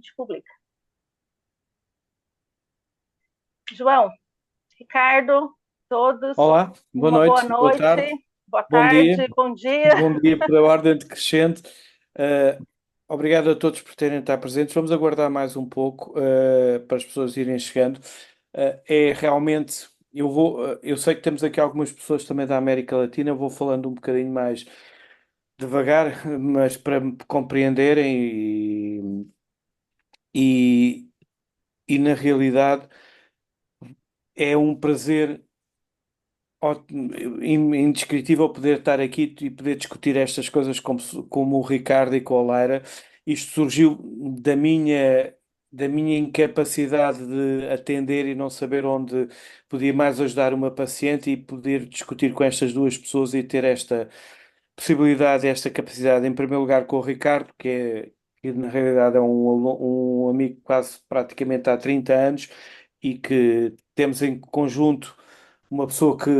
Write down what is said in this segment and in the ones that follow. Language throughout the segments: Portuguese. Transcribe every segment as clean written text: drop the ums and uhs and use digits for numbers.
gente publica. João, Ricardo, todos, Olá, boa uma boa noite, boa noite, tarde, boa bom dia, tarde, bom dia. bom dia pela ordem decrescente. Eh, Obrigado a todos por terem estado presentes. Vamos aguardar mais um pouco, para as pessoas irem chegando. É realmente, eu sei que temos aqui algumas pessoas também da América Latina, eu vou falando um bocadinho mais devagar, mas para me compreenderem e, e na realidade é um prazer indescritível poder estar aqui e poder discutir estas coisas como o Ricardo e com a Laira. Isto surgiu da minha incapacidade de atender e não saber onde podia mais ajudar uma paciente e poder discutir com estas duas pessoas e ter esta possibilidade, esta capacidade, em primeiro lugar com o Ricardo, que na realidade é um amigo quase praticamente há 30 anos e que temos em conjunto uma pessoa que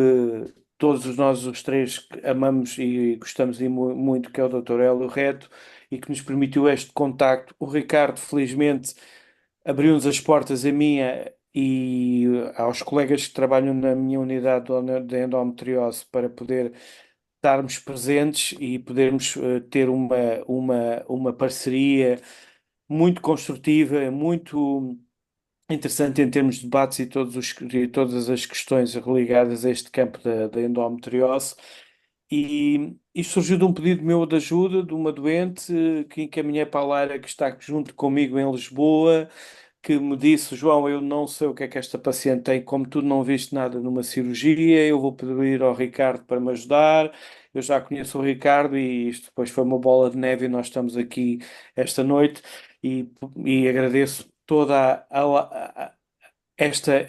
todos nós os três amamos e gostamos muito, que é o Dr. Hélio Reto, e que nos permitiu este contacto. O Ricardo, felizmente, abriu-nos as portas a mim e aos colegas que trabalham na minha unidade de endometriose para poder estarmos presentes e podermos ter uma parceria muito construtiva, muito interessante em termos de debates e todas as questões ligadas a este campo da endometriose. E surgiu de um pedido meu de ajuda de uma doente que encaminhei para a Lara, que está junto comigo em Lisboa, que me disse: João, eu não sei o que é que esta paciente tem, como tu não viste nada numa cirurgia, eu vou pedir ao Ricardo para me ajudar. Eu já conheço o Ricardo e isto depois foi uma bola de neve e nós estamos aqui esta noite e agradeço toda esta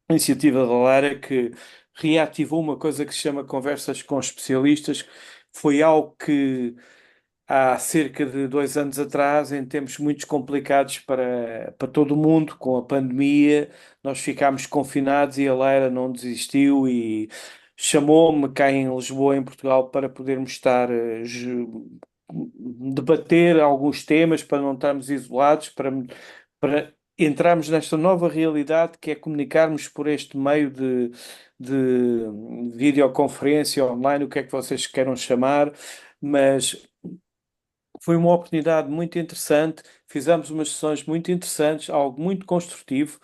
iniciativa da Lara, que reativou uma coisa que se chama conversas com especialistas. Foi algo que há cerca de 2 anos atrás, em tempos muito complicados para todo o mundo, com a pandemia, nós ficámos confinados e a Lara não desistiu e chamou-me cá em Lisboa, em Portugal, para podermos estar, debater alguns temas, para não estarmos isolados, para entrarmos nesta nova realidade que é comunicarmos por este meio de videoconferência online, o que é que vocês queiram chamar, mas foi uma oportunidade muito interessante, fizemos umas sessões muito interessantes, algo muito construtivo,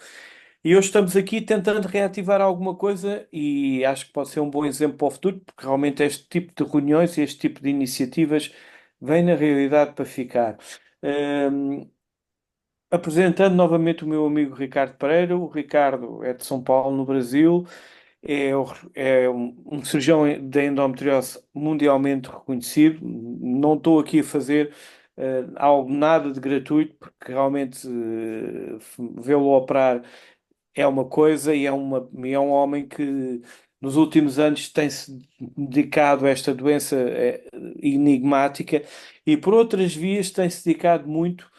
e hoje estamos aqui tentando reativar alguma coisa e acho que pode ser um bom exemplo para o futuro, porque realmente este tipo de reuniões e este tipo de iniciativas vem na realidade para ficar. Hum, Apresentando novamente o meu amigo Ricardo Pereira, o Ricardo é de São Paulo, no Brasil, é um cirurgião da endometriose mundialmente reconhecido. Não estou aqui a fazer algo nada de gratuito, porque realmente vê-lo operar é uma coisa e é um homem que nos últimos anos tem-se dedicado a esta doença enigmática e por outras vias tem-se dedicado muito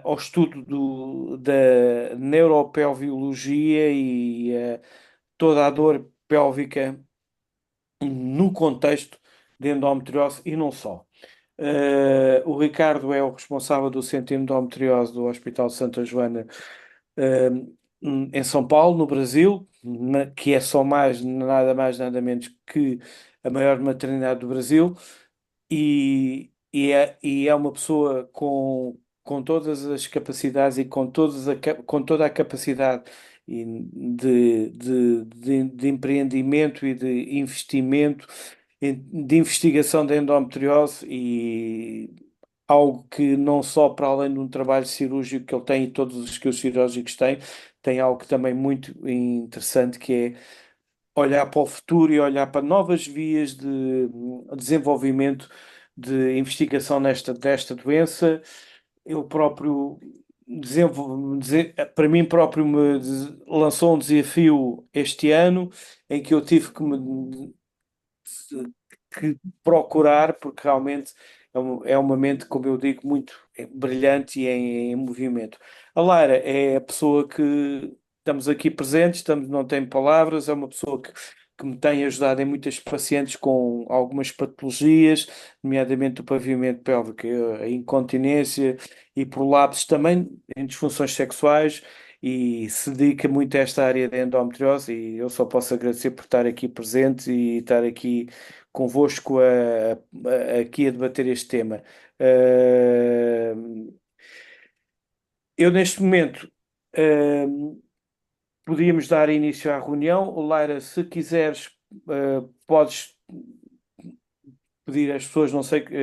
ao estudo da neuropelviologia e toda a dor pélvica no contexto de endometriose e não só. O Ricardo é o responsável do Centro de Endometriose do Hospital Santa Joana, eh, em São Paulo, no Brasil, que é só mais, nada menos que a maior maternidade do Brasil e é uma pessoa com todas as capacidades e com toda a capacidade de empreendimento e de investimento, de investigação da endometriose e algo que não só para além de um trabalho cirúrgico que ele tem e todos os que os cirúrgicos têm, tem algo também muito interessante que é olhar para o futuro e olhar para novas vias de desenvolvimento de investigação desta doença. Eu próprio para mim próprio lançou um desafio este ano em que eu tive que procurar, porque realmente é uma mente, como eu digo, muito brilhante e em movimento. A Lara é a pessoa que estamos aqui presentes, não tem palavras, é uma pessoa que que me tem ajudado em muitas pacientes com algumas patologias, nomeadamente o pavimento pélvico, a incontinência e prolapsos também em disfunções sexuais. E se dedica muito a esta área da endometriose, e eu só posso agradecer por estar aqui presente e estar aqui convosco aqui a debater este tema. Eh, eu, neste momento, eh, podíamos dar início à reunião. Laira, se quiseres, podes pedir às pessoas, não sei, que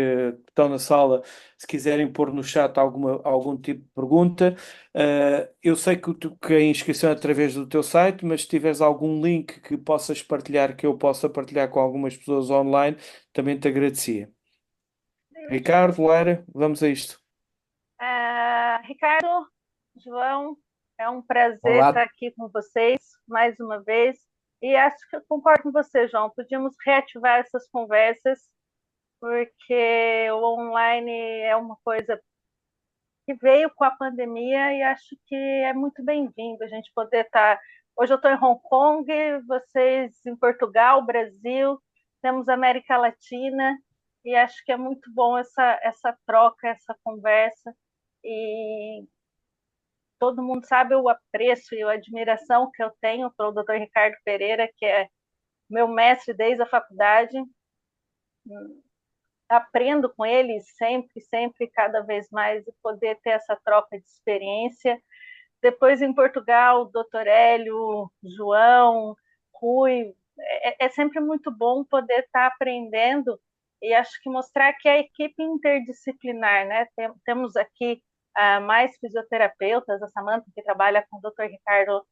estão na sala, se quiserem pôr no chat algum tipo de pergunta. Eu sei que a inscrição é através do teu site, mas se tiveres algum link que possas partilhar, que eu possa partilhar com algumas pessoas online, também te agradecia. Ricardo, Laira, vamos a isto. Ricardo, João, é um prazer estar Olá, aqui com vocês mais uma vez. E acho que eu concordo com você, João. Podíamos reativar essas conversas, porque o online é uma coisa que veio com a pandemia e acho que é muito bem-vindo a gente poder estar. Hoje eu estou em Hong Kong, vocês em Portugal, Brasil, temos América Latina, e acho que é muito bom essa troca, essa conversa. E todo mundo sabe o apreço e a admiração que eu tenho pelo Dr. Ricardo Pereira, que é meu mestre desde a faculdade. Aprendo com ele sempre, sempre, cada vez mais, e poder ter essa troca de experiência. Depois, em Portugal, doutor Hélio, João, Rui, é sempre muito bom poder estar aprendendo, e acho que mostrar que a equipe interdisciplinar, né? Temos aqui mais fisioterapeutas, a Samantha, que trabalha com o doutor Ricardo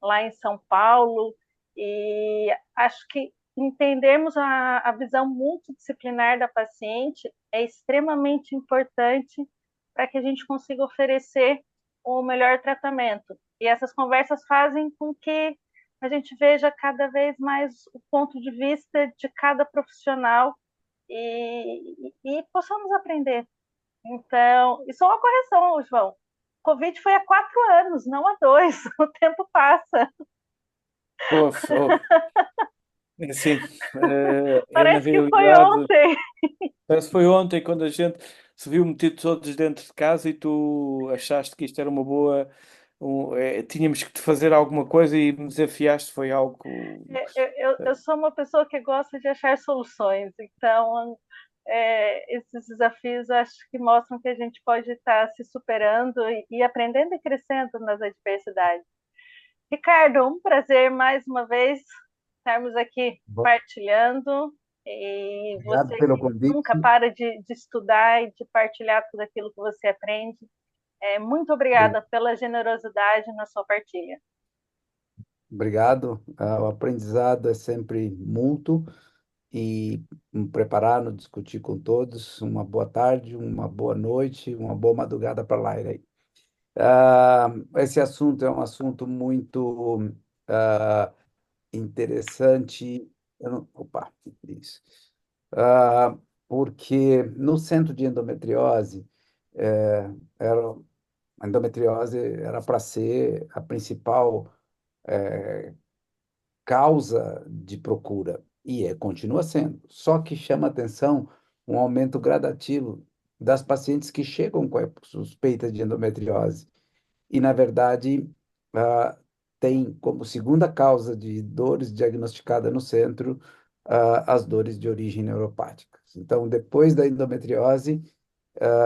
lá em São Paulo, e acho que entendermos a visão multidisciplinar da paciente é extremamente importante para que a gente consiga oferecer o melhor tratamento. E essas conversas fazem com que a gente veja cada vez mais o ponto de vista de cada profissional e possamos aprender. Então, isso é uma correção, João. Covid foi há 4 anos, não há 2. O tempo passa. Ouve, ouve. É assim, na Parece que foi realidade, ontem. parece que foi ontem quando a gente se viu metido todos dentro de casa e tu achaste que isto era uma boa. Tínhamos que fazer alguma coisa e me desafiaste, foi algo. Eu sou uma pessoa que gosta de achar soluções, então esses desafios acho que mostram que a gente pode estar se superando e aprendendo e crescendo nas adversidades. Ricardo, um prazer mais uma vez estarmos aqui partilhando, e obrigado você pelo que nunca convite. para de estudar e de partilhar tudo aquilo que você aprende. Muito obrigada pela generosidade na sua partilha. Obrigado. O aprendizado é sempre mútuo e me preparar, nos discutir com todos. Uma boa tarde, uma boa noite, uma boa madrugada para lá. Esse assunto é um assunto muito interessante. Opa, isso. Ah, Porque no centro de endometriose, eh, era, a endometriose era para ser a principal causa de procura, e continua sendo. Só que chama atenção um aumento gradativo das pacientes que chegam com a suspeita de endometriose. E, na verdade, ah, tem como segunda causa de dores diagnosticada no centro as dores de origem neuropática. Então, depois da endometriose,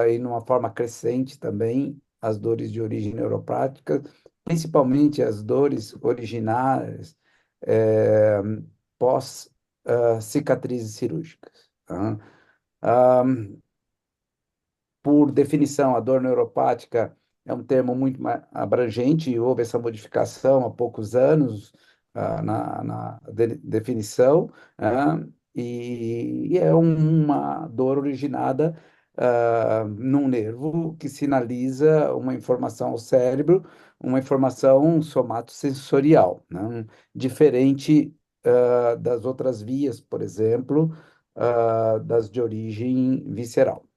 e numa forma crescente também, as dores de origem neuropática, principalmente as dores originárias eh, pós cicatrizes cirúrgicas. Tá? Ah, por definição, a dor neuropática é um termo muito mais abrangente e houve essa modificação há poucos anos na definição, né? E é uma dor originada num nervo que sinaliza uma informação ao cérebro, uma informação somatosensorial, né? Diferente das outras vias, por exemplo, das de origem visceral.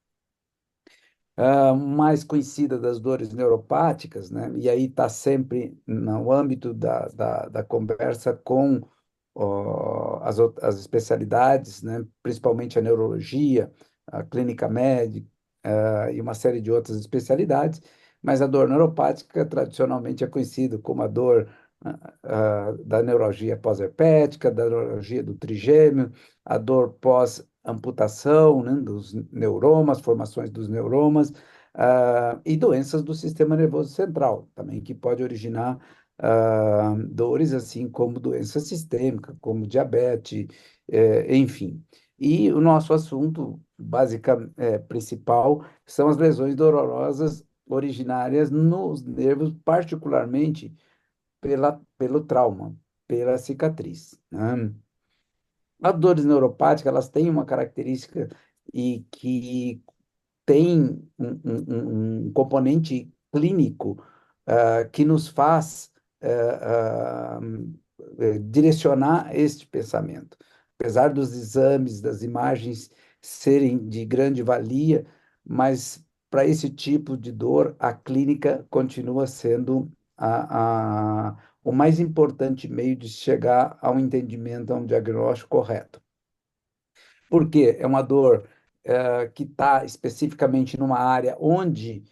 Mais conhecida das dores neuropáticas, né? E aí está sempre no âmbito da conversa com as especialidades, né, principalmente a neurologia, a clínica médica, e uma série de outras especialidades, mas a dor neuropática tradicionalmente é conhecida como a dor da neuralgia pós-herpética, da neuralgia do trigêmeo, a dor pós-amputação, né, dos neuromas, formações dos neuromas, e doenças do sistema nervoso central, também que pode originar dores assim como doença sistêmica, como diabetes, enfim. E o nosso assunto principal são as lesões dolorosas originárias nos nervos, particularmente pelo trauma, pela cicatriz, né? As dores neuropáticas, elas têm uma característica e que tem um componente clínico que nos faz direcionar este pensamento. Apesar dos exames, das imagens serem de grande valia, mas para esse tipo de dor, a clínica continua sendo o mais importante meio de chegar a um entendimento, a um diagnóstico correto. Porque é uma dor que está especificamente numa área onde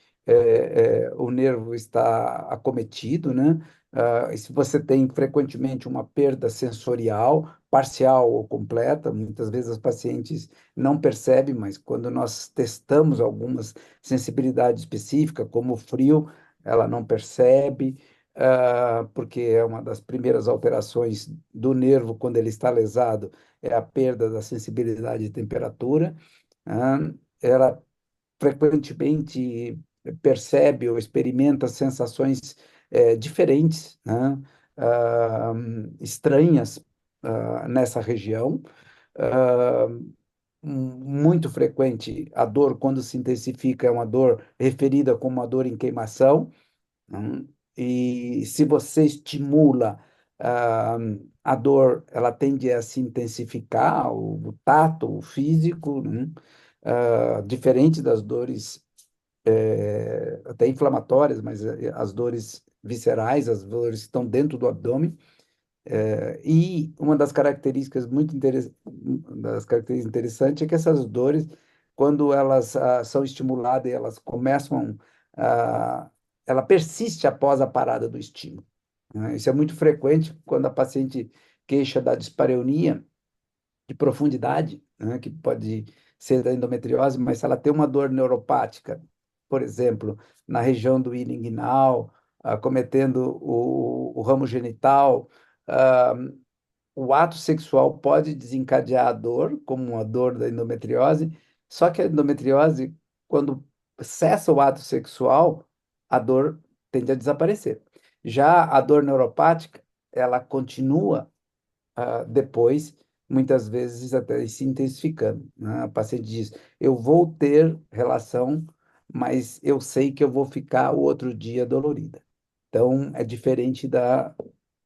o nervo está acometido, né? E se você tem frequentemente uma perda sensorial, parcial ou completa, muitas vezes os pacientes não percebem, mas quando nós testamos algumas sensibilidades específicas, como o frio, ela não percebe, porque é uma das primeiras alterações do nervo quando ele está lesado, é a perda da sensibilidade de temperatura. ah, Ela frequentemente percebe ou experimenta sensações diferentes, né? ah, Estranhas nessa região. Ah, Muito frequente, a dor, quando se intensifica, é uma dor referida como uma dor em queimação. Né? E se você estimula ah, a dor, ela tende a se intensificar, o tato, o físico, né? Diferente das dores até inflamatórias, mas as dores viscerais, as dores que estão dentro do abdômen. E uma das características interessantes é que essas dores, quando elas são estimuladas e elas começam a... ela persiste após a parada do estímulo, né? Isso é muito frequente quando a paciente queixa da dispareunia de profundidade, né, que pode ser da endometriose, mas se ela tem uma dor neuropática, por exemplo, na região do hilo inguinal, acometendo o ramo genital, ah, o ato sexual pode desencadear a dor, como uma dor da endometriose, só que a endometriose, quando cessa o ato sexual, a dor tende a desaparecer. Já a dor neuropática, ela continua depois, muitas vezes até se intensificando, né? A paciente diz: eu vou ter relação, mas eu sei que eu vou ficar o outro dia dolorida. Então, é diferente da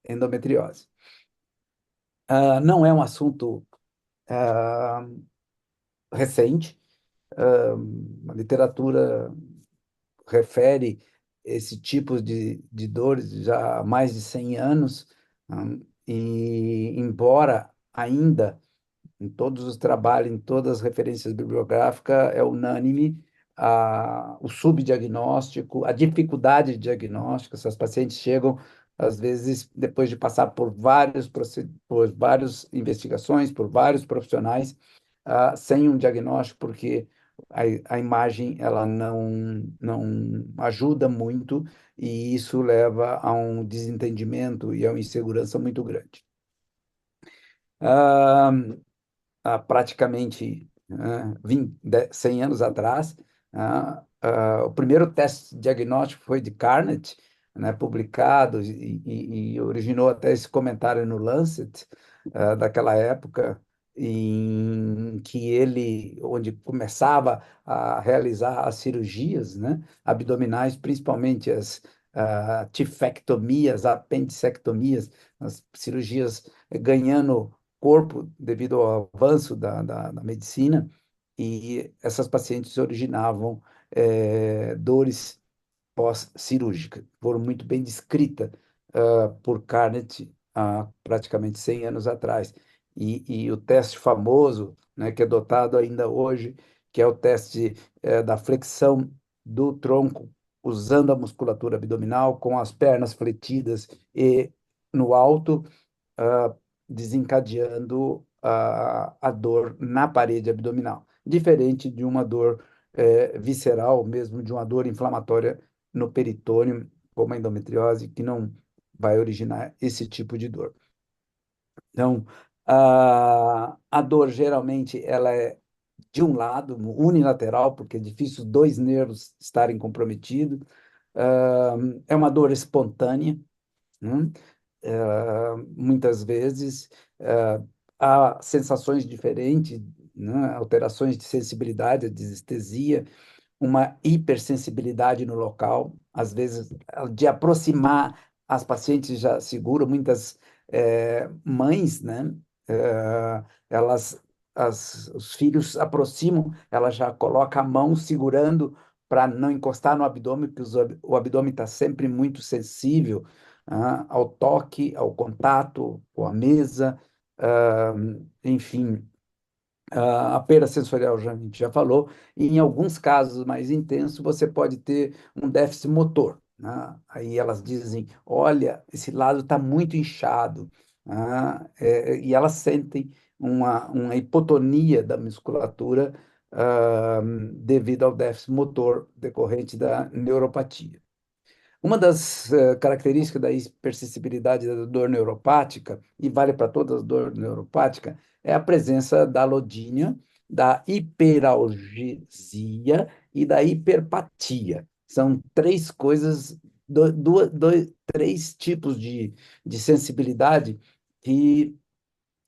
endometriose. Não é um assunto ah, recente. A literatura refere esse tipo de dores já há mais de 100 anos, e embora ainda em todos os trabalhos, em todas as referências bibliográficas, é unânime o subdiagnóstico, a dificuldade de diagnóstico. Essas pacientes chegam, às vezes, depois de passar por várias investigações, por vários profissionais, sem um diagnóstico, porque a imagem ela não ajuda muito e isso leva a um desentendimento e a uma insegurança muito grande. Ah, Praticamente 100 anos atrás, o primeiro teste diagnóstico foi de Carnot, né, publicado e originou até esse comentário no Lancet, daquela época, em que onde começava a realizar as cirurgias, né, abdominais, principalmente as tifectomias, apendicectomias, as cirurgias ganhando corpo devido ao avanço da medicina, e essas pacientes originavam dores pós-cirúrgicas. Foram muito bem descritas por Carnot há praticamente 100 anos atrás. E o teste famoso, né, que é adotado ainda hoje, que é o teste da flexão do tronco, usando a musculatura abdominal, com as pernas fletidas e no alto, ah, desencadeando a dor na parede abdominal, diferente de uma dor visceral, mesmo de uma dor inflamatória no peritônio, como a endometriose, que não vai originar esse tipo de dor. Então, a dor geralmente ela é de um lado, unilateral, porque é difícil dois nervos estarem comprometidos. É uma dor espontânea, né? Muitas vezes há sensações diferentes, né? Alterações de sensibilidade, desestesia, uma hipersensibilidade no local, às vezes de aproximar as pacientes já seguro, muitas mães, né? Elas, os filhos aproximam, ela já coloca a mão segurando para não encostar no abdômen, porque o abdômen está sempre muito sensível ao toque, ao contato com a mesa, ah, enfim, a perda sensorial, a gente já falou, e em alguns casos mais intensos, você pode ter um déficit motor, né? Aí elas dizem, olha, esse lado está muito inchado, e elas sentem uma hipotonia da musculatura, devido ao déficit motor decorrente da neuropatia. Uma das características da hipersensibilidade da dor neuropática, e vale para todas as dores neuropáticas, é a presença da alodínia, da hiperalgesia e da hiperpatia. São três coisas, três tipos de sensibilidade que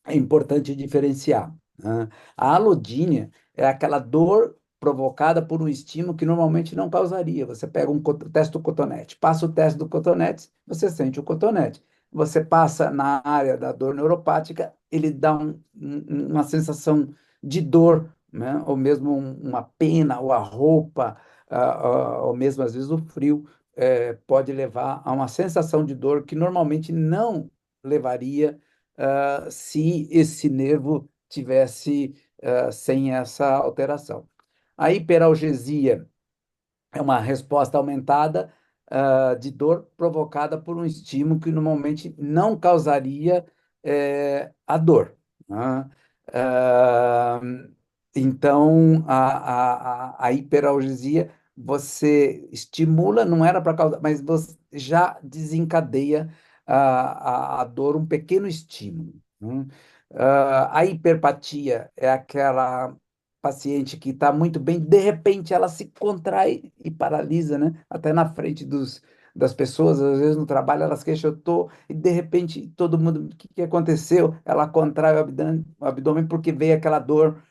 é importante diferenciar, né? A alodínia é aquela dor provocada por um estímulo que normalmente não causaria. Você pega teste do cotonete, passa o teste do cotonete, você sente o cotonete. Você passa na área da dor neuropática, ele dá uma sensação de dor, né? Ou mesmo uma pena, ou a roupa, ou mesmo às vezes o frio, pode levar a uma sensação de dor que normalmente não levaria se esse nervo tivesse sem essa alteração. A hiperalgesia é uma resposta aumentada de dor provocada por um estímulo que normalmente não causaria a dor, né? Ah, então, a hiperalgesia você estimula, não era para causar, mas você já desencadeia a dor, um pequeno estímulo, né? A hiperpatia é aquela paciente que está muito bem, de repente ela se contrai e paralisa, né? Até na frente das pessoas, às vezes no trabalho elas queixam, eu tô, e de repente todo mundo, o que que aconteceu? Ela contrai o abdômen porque veio aquela dor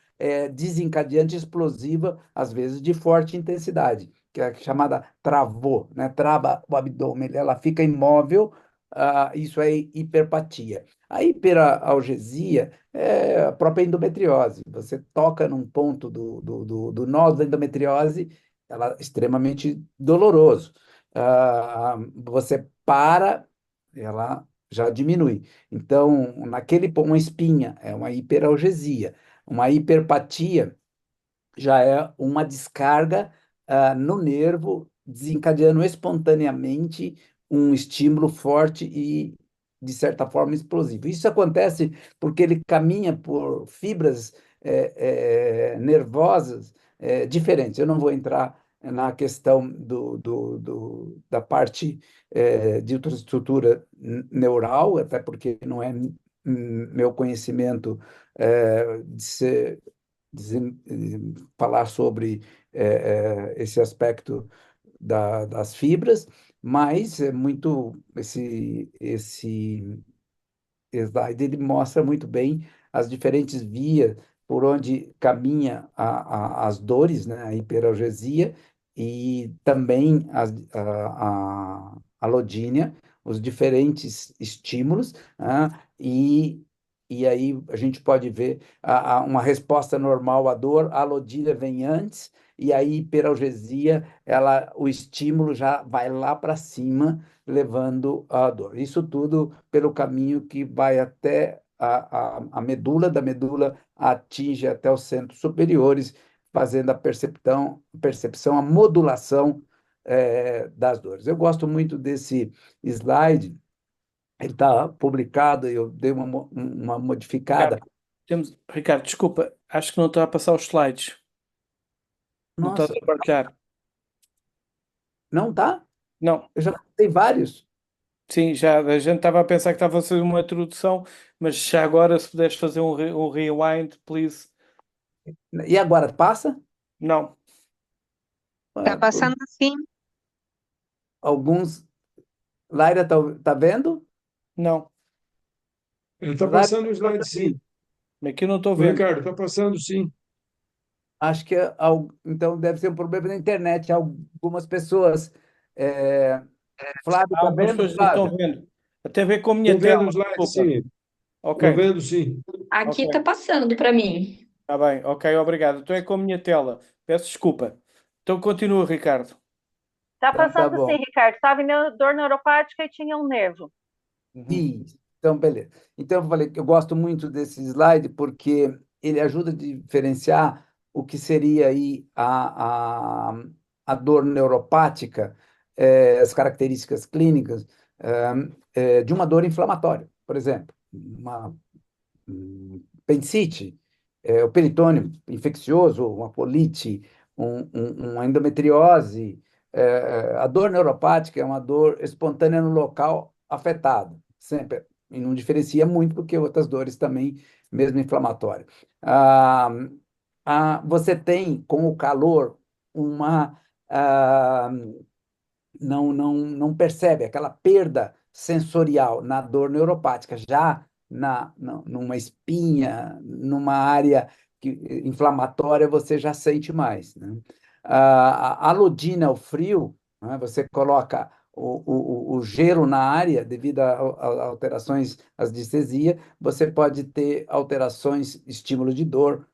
desencadeante explosiva, às vezes de forte intensidade, que é chamada travou, né? Trava o abdômen, ela fica imóvel, isso é hiperpatia. A hiperalgesia é a própria endometriose. Você toca num ponto do nó da endometriose, ela é extremamente doloroso. Você para, ela já diminui. Então, uma espinha é uma hiperalgesia. Uma hiperpatia já é uma descarga no nervo, desencadeando espontaneamente um estímulo forte e, de certa forma, explosivo. Isso acontece porque ele caminha por fibras nervosas diferentes. Eu não vou entrar na questão da parte de ultraestrutura neural, até porque não é meu conhecimento de ser falar sobre esse aspecto das fibras, mas é muito esse slide ele mostra muito bem as diferentes vias por onde caminha as dores, né, a hiperalgesia e também a lodínia, os diferentes estímulos, e aí a gente pode ver uma resposta normal à dor, a lodínia vem antes e a hiperalgesia, o estímulo já vai lá para cima, levando à dor. Isso tudo pelo caminho que vai até a medula, da medula atinge até os centros superiores, fazendo a percepção, a modulação das dores. Eu gosto muito desse slide, ele está publicado, eu dei uma modificada. Ricardo, Ricardo, desculpa, acho que não está a passar os slides. Não estás Nossa, a partilhar. não tá? Não, Eu já tem vários. sim, já a gente estava a pensar que estava a fazer uma introdução, mas já agora, se puderes fazer um rewind, please. E agora, passa? Não, Tá Ah, passando assim. alguns. Laira, tá vendo? não, Ele está Laira, passando o slide, sim. aqui eu não estou O vendo. Ricardo, está passando, sim. acho que então deve ser um problema na internet. Algumas pessoas. é, Flávio, Há tá algumas vendo, pessoas que não estão Flávio? vendo. Até ver com a minha Estou vendo tela, o slide, desculpa. sim. Estou Ok, vendo, sim. ok, Aqui tá passando para mim. está bem, ok, obrigado. Então é com a minha tela. Peço desculpa. Então continua, Ricardo. Tá Então tá passando sim, bom. Ricardo. Estava em dor neuropática e tinha um nervo. Uhum. Isso. Então, beleza. Então, eu falei que eu gosto muito desse slide porque ele ajuda a diferenciar o que seria aí a dor neuropática, as características clínicas, de uma dor inflamatória. Por exemplo, uma apendicite, o peritônio infeccioso, uma colite, uma endometriose. A dor neuropática é uma dor espontânea no local afetado, sempre, e não diferencia muito porque outras dores também, mesmo inflamatórias. Ah, você tem, com o calor, uma. ah, não percebe aquela perda sensorial na dor neuropática, já numa espinha, numa área inflamatória, você já sente mais, né? A alodina, o frio, né? Você coloca o gelo na área, devido a alterações, às anestesia, você pode ter alterações, estímulo de dor,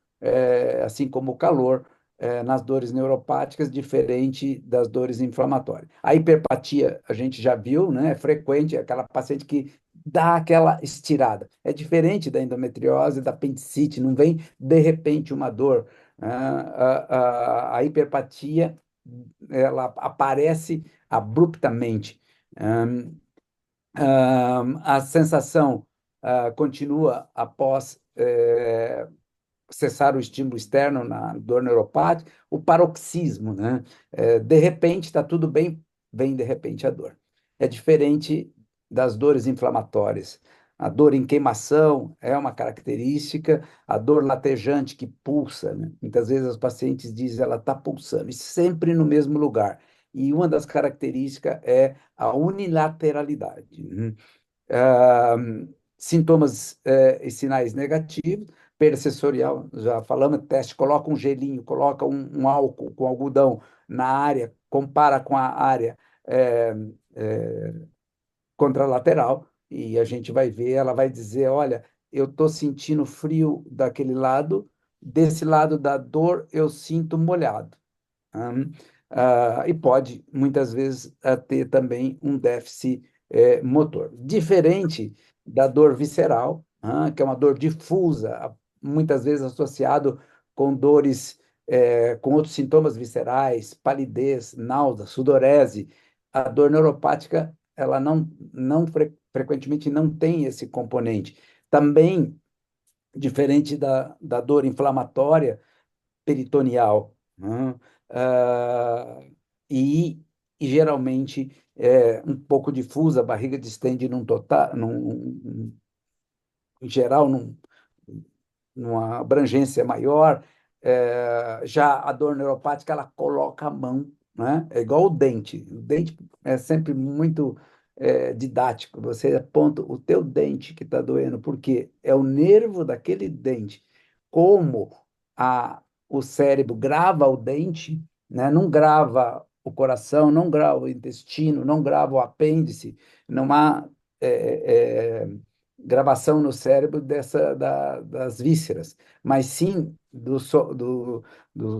assim como o calor nas dores neuropáticas, diferente das dores inflamatórias. A hiperpatia, a gente já viu, né? É frequente, é aquela paciente que dá aquela estirada. É diferente da endometriose, da apendicite, não vem de repente uma dor. Né? A hiperpatia, ela aparece abruptamente. A sensação continua após cessar o estímulo externo na dor neuropática, o paroxismo, né? De repente está tudo bem, vem de repente a dor. É diferente das dores inflamatórias. A dor em queimação é uma característica, a dor latejante que pulsa, né? Muitas vezes os pacientes dizem ela está pulsando, e sempre no mesmo lugar. E uma das características é a unilateralidade, né? ah, Sintomas e sinais negativos, perda sensorial, já falamos, teste, coloca um gelinho, coloca um álcool com algodão na área, compara com a área é, é, contralateral, e a gente vai ver, ela vai dizer, olha, eu estou sentindo frio daquele lado, desse lado da dor eu sinto molhado. Hum, e pode, muitas vezes, ter também um déficit motor. Diferente da dor visceral, que é uma dor difusa, muitas vezes associado com dores, com outros sintomas viscerais, palidez, náusea, sudorese. A dor neuropática, ela frequentemente não tem esse componente. Também, diferente da dor inflamatória, peritoneal, né? Ah, e, e geralmente é um pouco difusa, a barriga distende num total, em geral, numa abrangência maior. Já a dor neuropática, ela coloca a mão, né? É igual o dente. O dente é sempre muito didático. Você aponta o teu dente que está doendo, porque é o nervo daquele dente. Como o cérebro grava o dente, né? Não grava o coração, não grava o intestino, não grava o apêndice, não há é, é, gravação no cérebro das vísceras, mas sim do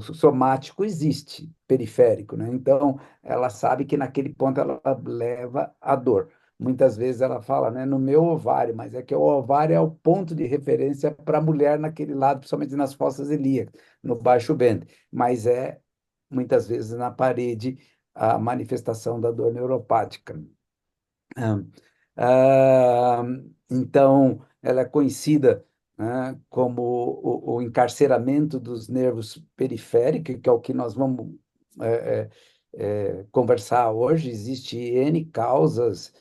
somático existe, periférico, né? Então, ela sabe que naquele ponto ela leva a dor. Muitas vezes ela fala, né, no meu ovário, mas é que o ovário é o ponto de referência para a mulher naquele lado, principalmente nas fossas ilíacas, no baixo ventre, mas é muitas vezes na parede a manifestação da dor neuropática. Ah, ah, então, ela é conhecida, né, como o encarceramento dos nervos periféricos, que é o que nós vamos é, conversar hoje. Existe N causas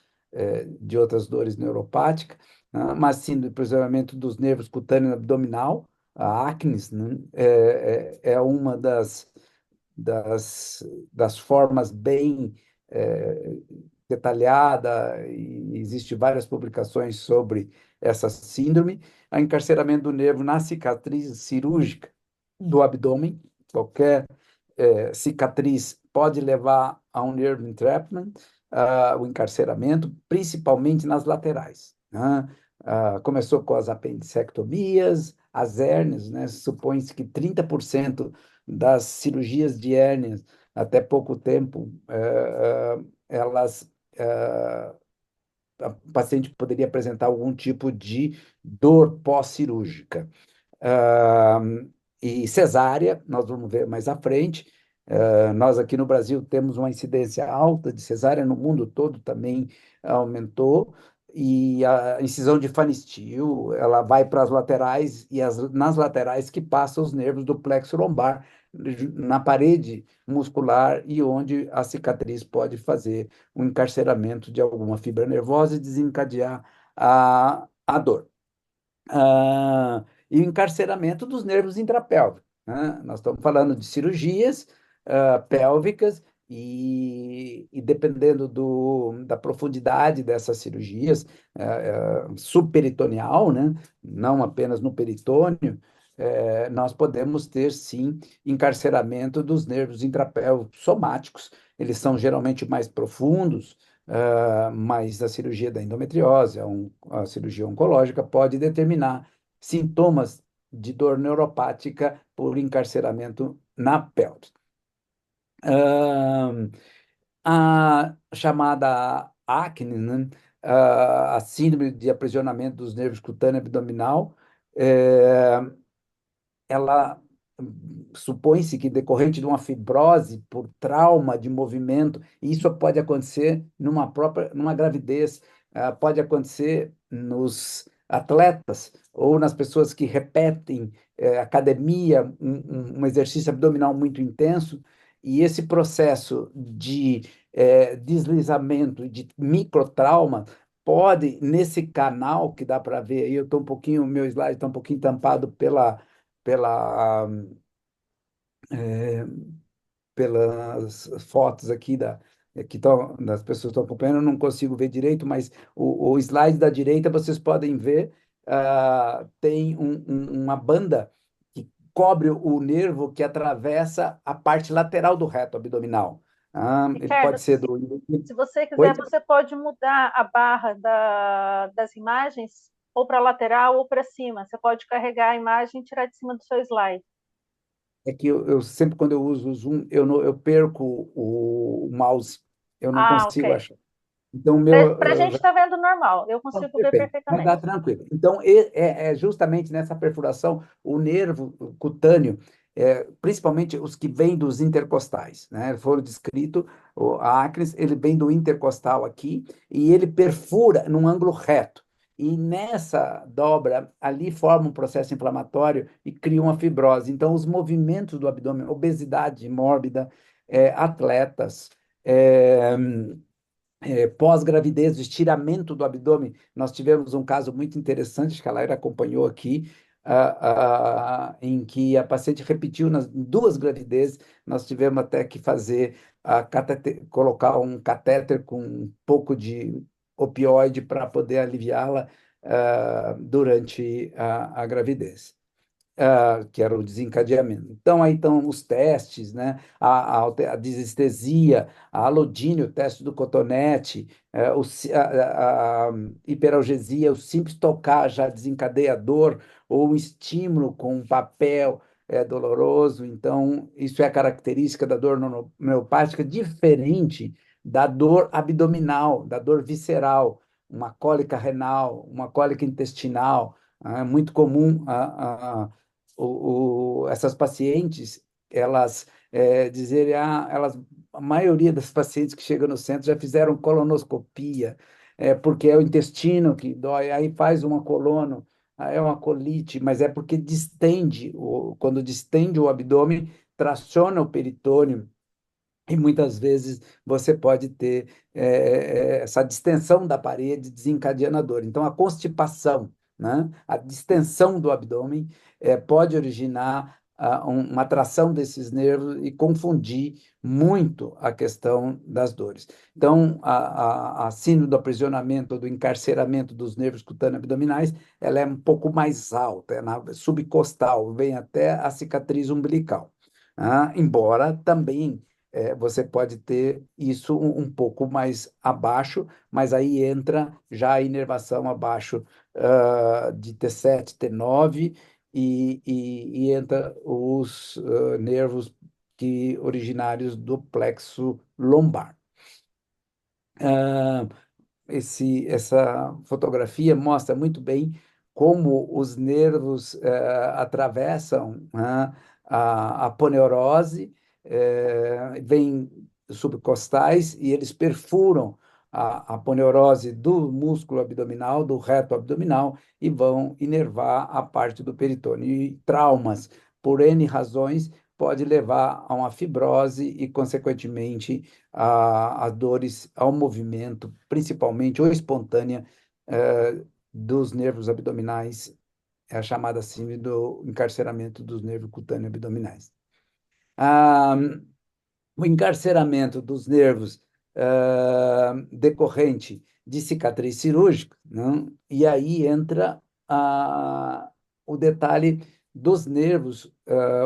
de outras dores neuropáticas, né, mas sim do preservamento dos nervos cutâneo e abdominal, a acne, né, é uma das, das formas bem eh, detalhada, e existe várias publicações sobre essa síndrome. A encarceramento do nervo na cicatriz cirúrgica do abdômen, qualquer cicatriz pode levar a um nerve entrapment, o encarceramento, principalmente nas laterais, né? Começou com as apendicectomias, as hérnias, né? Supõe-se que 30% das cirurgias de hérnias, até pouco tempo, elas, a paciente poderia apresentar algum tipo de dor pós-cirúrgica. Ah, e cesárea, nós vamos ver mais à frente. Nós aqui no Brasil temos uma incidência alta de cesárea, no mundo todo também aumentou. E a incisão de Pfannstiel, ela vai para as laterais, e nas laterais que passam os nervos do plexo lombar, na parede muscular, e onde a cicatriz pode fazer um encarceramento de alguma fibra nervosa e desencadear a dor. E o encarceramento dos nervos intrapélvicos, né? Nós estamos falando de cirurgias pélvicas, e dependendo da profundidade dessas cirurgias, subperitoneal, né? Não apenas no peritônio, nós podemos ter, sim, encarceramento dos nervos intrapélvicos somáticos. Eles são geralmente mais profundos, mas a cirurgia da endometriose, a cirurgia oncológica, pode determinar sintomas de dor neuropática por encarceramento na pelve. Ah, a chamada acne, né? A síndrome de aprisionamento dos nervos cutâneo abdominal, é, ela supõe-se que decorrente de uma fibrose por trauma de movimento, e isso pode acontecer numa gravidez, pode acontecer nos atletas ou nas pessoas que repetem academia, um exercício abdominal muito intenso, e esse processo de deslizamento, de microtrauma, pode, nesse canal que dá para ver aí, eu estou um pouquinho, o meu slide está um pouquinho tampado pela, pelas fotos aqui das pessoas que estão acompanhando, eu não consigo ver direito, mas o slide da direita vocês podem ver, tem uma banda que cobre o nervo que atravessa a parte lateral do reto abdominal. Ele Ricardo, pode ser se você Oi? quiser, você pode mudar a barra das imagens ou para a lateral ou para cima. Você pode carregar a imagem e tirar de cima do seu slide. É que eu sempre, quando eu uso o Zoom, eu perco o mouse, eu não Ah, consigo ok. achar. Então, o Para a meu. gente está vendo normal, eu Não, consigo ver perfeito, vai perfeitamente. dar tranquilo. Então, é justamente nessa perfuração, o nervo cutâneo, principalmente os que vêm dos intercostais, né? Foram descritos, a acne, ele vem do intercostal aqui, e ele perfura num ângulo reto. E nessa dobra, ali forma um processo inflamatório e cria uma fibrose. Então, os movimentos do abdômen, obesidade mórbida, atletas, é, pós-gravidez, o estiramento do abdômen. Nós tivemos um caso muito interessante, que a Laira acompanhou aqui, em que a paciente repetiu nas duas gravidezes. Nós tivemos até que fazer colocar um catéter com um pouco de opioide para poder aliviá-la durante a gravidez. que era o desencadeamento. Então, aí estão os testes, né? A desestesia, a alodínia, o teste do cotonete, a hiperalgesia, o simples tocar já desencadeia dor, ou um estímulo com um papel é doloroso. Então, isso é a característica da dor homeopática, diferente da dor abdominal, da dor visceral, uma cólica renal, uma cólica intestinal. É muito comum essas pacientes, elas dizerem, a maioria das pacientes que chegam no centro já fizeram colonoscopia, porque é o intestino que dói, aí faz uma colono, aí é uma colite, mas é porque distende, quando distende o abdômen, traciona o peritônio, e muitas vezes você pode ter essa distensão da parede desencadeando a dor. Então, a constipação, né? A distensão do abdômen pode originar uma atração desses nervos e confundir muito a questão das dores. Então, a síndrome do aprisionamento ou do encarceramento dos nervos cutâneo-abdominais, ela é um pouco mais alta, é na subcostal, vem até a cicatriz umbilical. Embora também você pode ter isso um pouco mais abaixo, mas aí entra já a inervação abaixo de T7, T9 e entra os nervos originários do plexo lombar. Ah, essa fotografia mostra muito bem como os nervos atravessam, né, a aponeurose, vêm subcostais e eles perfuram a aponeurose do músculo abdominal, do reto abdominal, e vão inervar a parte do peritônio. E traumas, por N razões, pode levar a uma fibrose e, consequentemente, a dores ao movimento, principalmente ou espontânea, dos nervos abdominais, é a chamada síndrome do encarceramento dos nervos cutâneo abdominais. Ah, o encarceramento dos nervos decorrente de cicatriz cirúrgica, né? E aí entra o detalhe dos nervos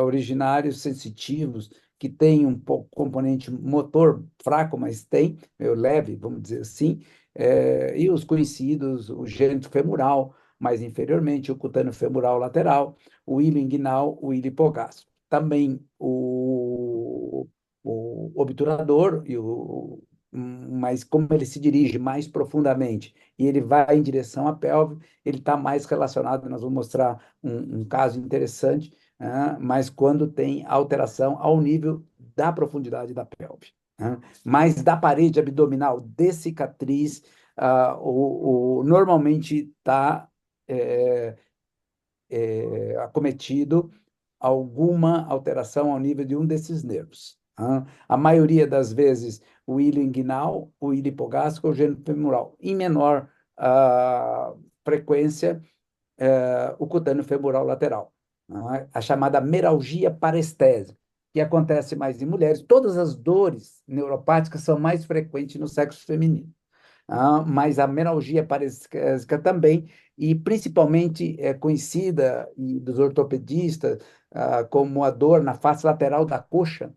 originários sensitivos, que tem um pouco componente motor fraco, mas tem, meio leve, vamos dizer assim, e os conhecidos, o gênito femoral, mais inferiormente, o cutâneo femoral lateral, o ilho inguinal, o ilho hipogástrico. Também o obturador, mas como ele se dirige mais profundamente e ele vai em direção à pelve, ele está mais relacionado. Nós vamos mostrar um caso interessante, né, mas quando tem alteração ao nível da profundidade da pelve. Né? Mas da parede abdominal de cicatriz, normalmente está acometido alguma alteração ao nível de um desses nervos. A maioria das vezes, o ilho inguinal, o ilho hipogástrico ou o gênito femoral. Em menor frequência, o cutâneo femoral lateral. A chamada meralgia parestésica, que acontece mais em mulheres. Todas as dores neuropáticas são mais frequentes no sexo feminino. Mas a menalgia parestésica também, e principalmente é conhecida dos ortopedistas como a dor na face lateral da coxa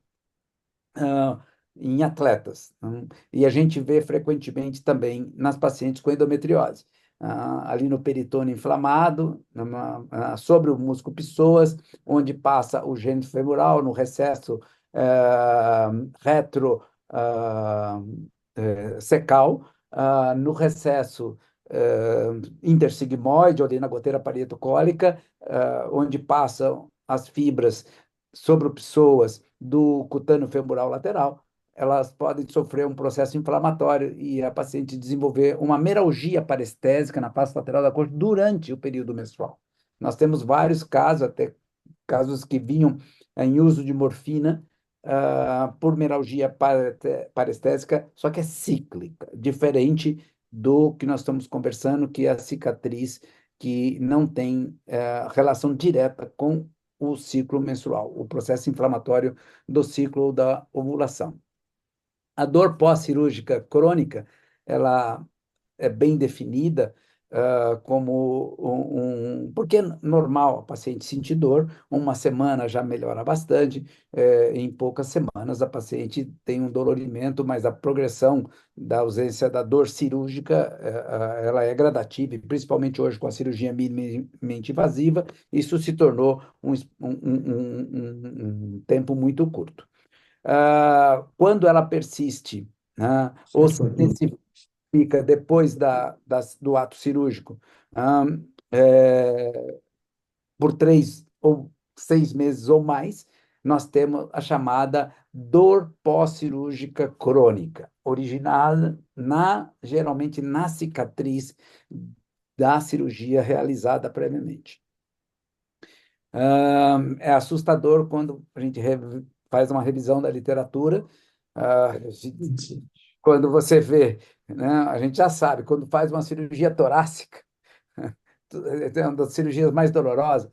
em atletas. E a gente vê frequentemente também nas pacientes com endometriose. Ali no peritônio inflamado, sobre o músculo psoas, onde passa o gênito femoral, no recesso retro secal, no recesso intersigmoide, ali na goteira parietocólica, onde passam as fibras sobre o psoas do cutâneo femoral lateral, elas podem sofrer um processo inflamatório e a paciente desenvolver uma meralgia parestésica na face lateral da coxa durante o período menstrual. Nós temos vários casos, até casos que vinham em uso de morfina por meralgia parestésica, só que é cíclica, diferente do que nós estamos conversando, que é a cicatriz, que não tem relação direta com o ciclo menstrual, o processo inflamatório do ciclo da ovulação. A dor pós-cirúrgica crônica, ela é bem definida, como porque é normal a paciente sentir dor, uma semana já melhora bastante, em poucas semanas a paciente tem um dolorimento, mas a progressão da ausência da dor cirúrgica, ela é gradativa, e principalmente hoje com a cirurgia minimamente invasiva, isso se tornou um tempo muito curto. Quando ela persiste, né, ou se intensifica depois do ato cirúrgico, ah, é, por 3 ou 6 meses ou mais, nós temos a chamada dor pós-cirúrgica crônica, originada geralmente na cicatriz da cirurgia realizada previamente. É assustador quando a gente faz uma revisão da literatura, quando você vê, né, a gente já sabe, quando faz uma cirurgia torácica, é uma das cirurgias mais dolorosas,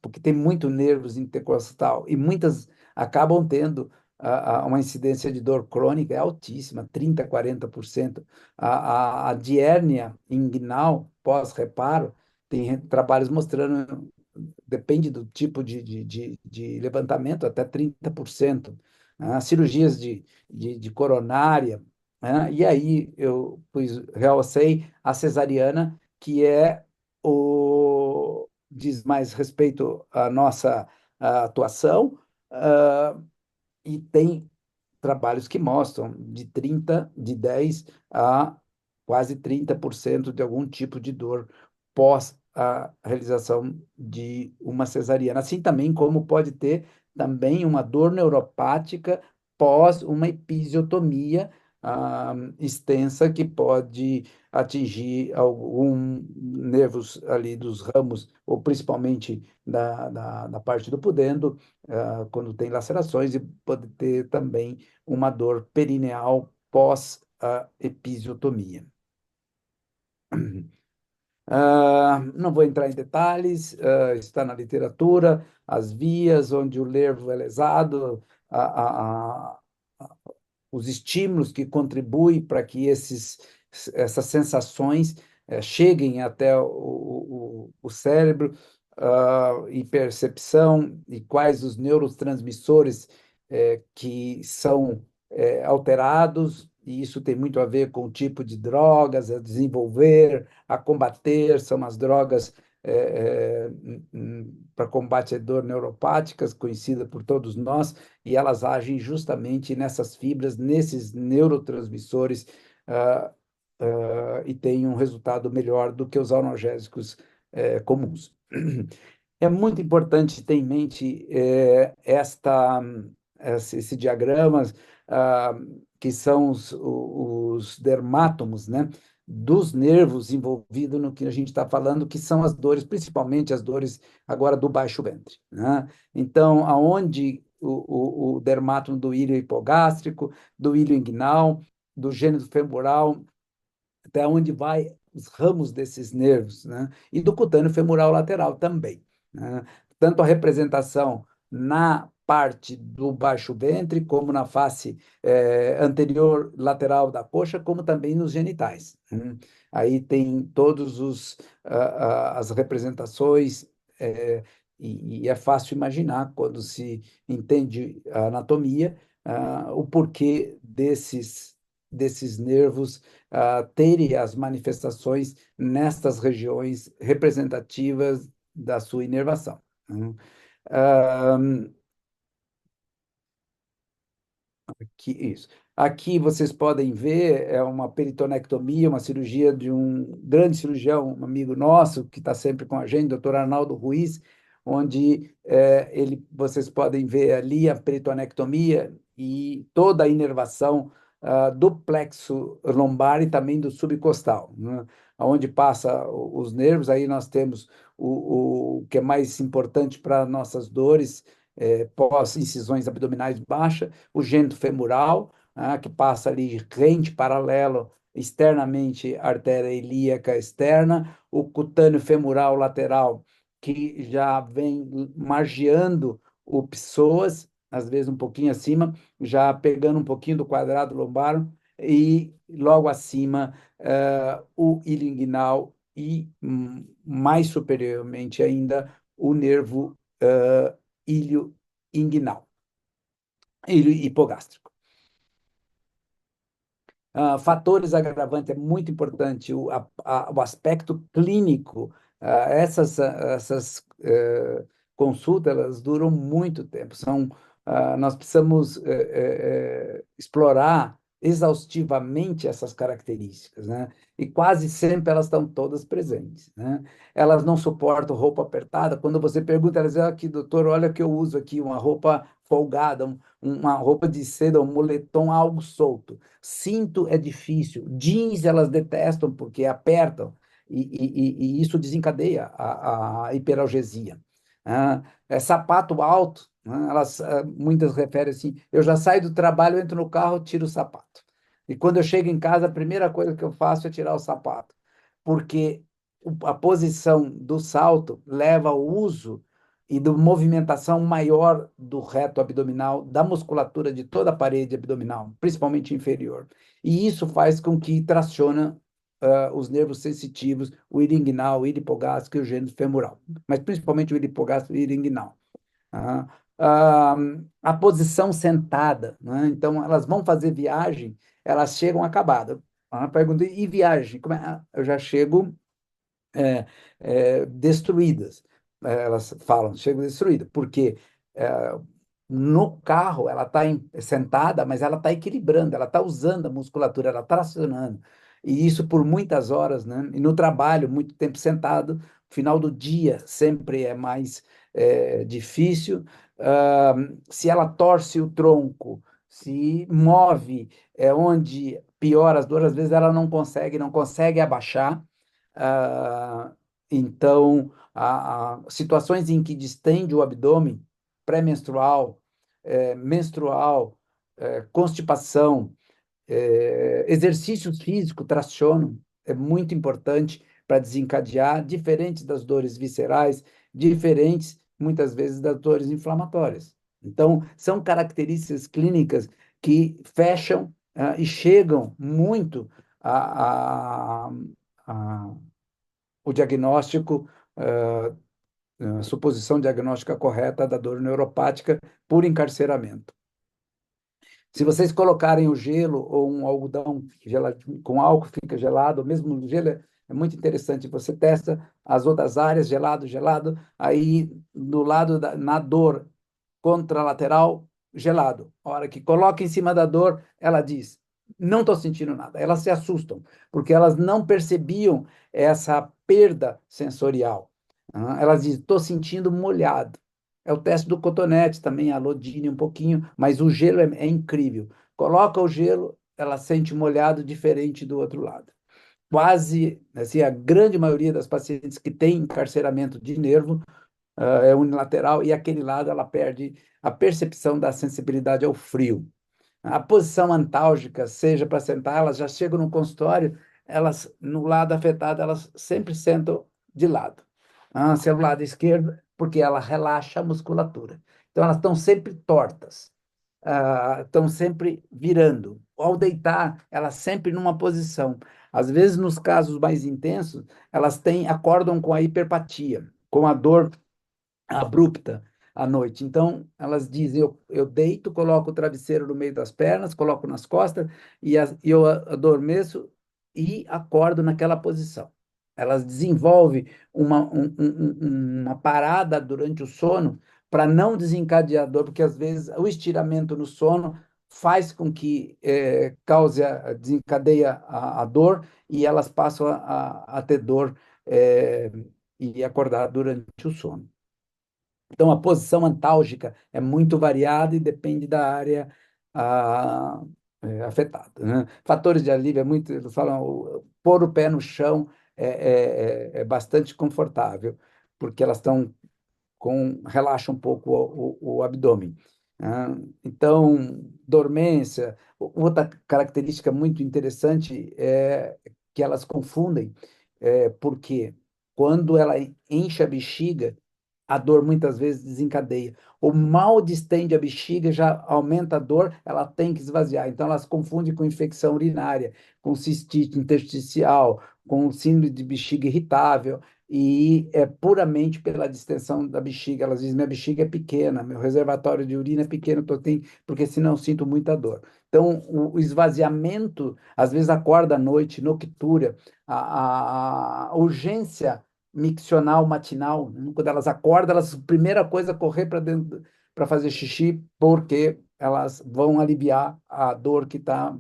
porque tem muito nervos intercostal e muitas acabam tendo uma incidência de dor crônica é altíssima, 30, 40%. A de hérnia inguinal pós-reparo, tem trabalhos mostrando, depende do tipo de levantamento, até 30%. Cirurgias de coronária, e aí eu realcei a cesariana, que diz mais respeito à nossa atuação, e tem trabalhos que mostram de 10 a quase 30% de algum tipo de dor pós a realização de uma cesariana. Assim também como pode ter também uma dor neuropática pós uma episiotomia extensa, que pode atingir algum nervos ali dos ramos, ou principalmente da parte do pudendo, quando tem lacerações, e pode ter também uma dor perineal pós a episiotomia. Não vou entrar em detalhes, está na literatura, as vias onde o nervo é lesado, os estímulos que contribuem para que essas sensações cheguem até o cérebro, e percepção, e quais os neurotransmissores que são alterados, e isso tem muito a ver com o tipo de drogas a desenvolver, a combater, são as drogas para combate à dor neuropáticas, conhecida por todos nós, e elas agem justamente nessas fibras, nesses neurotransmissores, e têm um resultado melhor do que os analgésicos comuns. É muito importante ter em mente esse diagrama, ah, que são os dermátomos, né, dos nervos envolvidos no que a gente está falando, que são as dores, principalmente as dores agora do baixo ventre, né? Então, aonde o dermátomo do ilho hipogástrico, do ilho inguinal, do gênero femoral, até onde vai os ramos desses nervos, né? E do cutâneo femoral lateral também, né? Tanto a representação na parte do baixo ventre, como na face anterior lateral da coxa, como também nos genitais. Aí tem as representações, e é fácil imaginar, quando se entende a anatomia, o porquê desses nervos terem as manifestações nestas regiões representativas da sua inervação. Ah, isso. Aqui vocês podem ver, é uma peritonectomia, uma cirurgia de um grande cirurgião, um amigo nosso, que está sempre com a gente, doutor Arnaldo Ruiz, onde vocês podem ver ali a peritonectomia e toda a inervação do plexo lombar e também do subcostal, né? Onde passa os nervos. Aí nós temos o que é mais importante para nossas dores, pós-incisões abdominais baixas, o gênito femoral, que passa ali rente paralelo externamente à artéria ilíaca externa, o cutâneo femoral lateral, que já vem margeando o psoas, às vezes um pouquinho acima, já pegando um pouquinho do quadrado lombar, e logo acima o ilho inguinal e, mais superiormente ainda, o nervo ilho inguinal, ilho hipogástrico. Fatores agravantes é muito importante, o aspecto clínico. Essas consultas, elas duram muito tempo. Nós precisamos explorar exaustivamente essas características, né? E quase sempre elas estão todas presentes, né? Elas não suportam roupa apertada. Quando você pergunta, elas dizem: aqui, doutor, olha o que eu uso aqui, uma roupa folgada, uma roupa de seda, um moletom, algo solto. Cinto é difícil. Jeans elas detestam porque apertam e isso desencadeia a hiperalgesia. Sapato alto, né? Muitas referem assim: eu já saio do trabalho, entro no carro, tiro o sapato. E quando eu chego em casa, a primeira coisa que eu faço é tirar o sapato, porque a posição do salto leva ao uso e da movimentação maior do reto abdominal, da musculatura de toda a parede abdominal, principalmente inferior. E isso faz com que traciona os nervos sensitivos, o ilho inguinal, o ilho hipogástrico e o gênero femoral, mas principalmente o ilho hipogástrico e o ilho inguinal. A posição sentada, né? Então, elas vão fazer viagem, elas chegam acabadas. Pergunta: e viagem? Eu já chego destruídas. Elas falam, chegam destruídas, porque no carro ela está sentada, mas ela está equilibrando, ela está usando a musculatura, ela está acionando. E isso por muitas horas, né? E no trabalho, muito tempo sentado, final do dia sempre é mais difícil. Se ela torce o tronco, se move, onde piora as dores, às vezes ela não consegue abaixar. Ah, então, situações em que distende o abdômen, pré-menstrual, menstrual, constipação, exercícios físicos tracionam, é muito importante para desencadear, diferentes das dores viscerais, diferentes, muitas vezes, das dores inflamatórias. Então, são características clínicas que fecham e chegam muito a o diagnóstico, a suposição diagnóstica correta da dor neuropática por encarceramento. Se vocês colocarem o gelo ou um algodão com álcool, fica gelado, mesmo o gelo é muito interessante. Você testa as outras áreas, gelado, gelado, aí do lado na dor contralateral, gelado. A hora que coloca em cima da dor, ela diz: não estou sentindo nada. Elas se assustam, porque elas não percebiam essa perda sensorial. Elas dizem: estou sentindo molhado. É o teste do cotonete também, a Lodine um pouquinho, mas o gelo é incrível. Coloca o gelo, ela sente molhado diferente do outro lado. Quase, assim, a grande maioria das pacientes que têm encarceramento de nervo é unilateral, e aquele lado ela perde a percepção da sensibilidade ao frio. A posição antálgica, seja para sentar, elas já chegam no consultório, elas, no lado afetado, elas sempre sentam de lado. Se é o lado esquerdo, porque ela relaxa a musculatura. Então, elas estão sempre tortas, estão sempre virando. Ao deitar, elas sempre numa posição. Às vezes, nos casos mais intensos, elas acordam com a hiperpatia, com a dor abrupta à noite. Então, elas dizem: eu deito, coloco o travesseiro no meio das pernas, coloco nas costas e eu adormeço e acordo naquela posição. Elas desenvolvem uma parada durante o sono para não desencadear dor, porque às vezes o estiramento no sono faz com que desencadeia a dor, e elas passam a ter dor e acordar durante o sono. Então, a posição antálgica é muito variada e depende da área afetada, né? Fatores de alívio eles falam: pôr o pé no chão é bastante confortável, porque elas relaxa um pouco o abdômen, né? Então, dormência. Outra característica muito interessante é que elas confundem, porque quando ela enche a bexiga, a dor muitas vezes desencadeia. O mal distende a bexiga, já aumenta a dor, ela tem que esvaziar. Então, elas confundem com infecção urinária, com cistite intersticial, com síndrome de bexiga irritável, e é puramente pela distensão da bexiga. Elas dizem, minha bexiga é pequena, meu reservatório de urina é pequeno, porque senão eu sinto muita dor. Então, o esvaziamento, às vezes acorda à noite, noctúria, a urgência miccional matinal, né? Quando elas acordam, elas, primeira coisa, correr para dentro para fazer xixi, porque elas vão aliviar a dor que está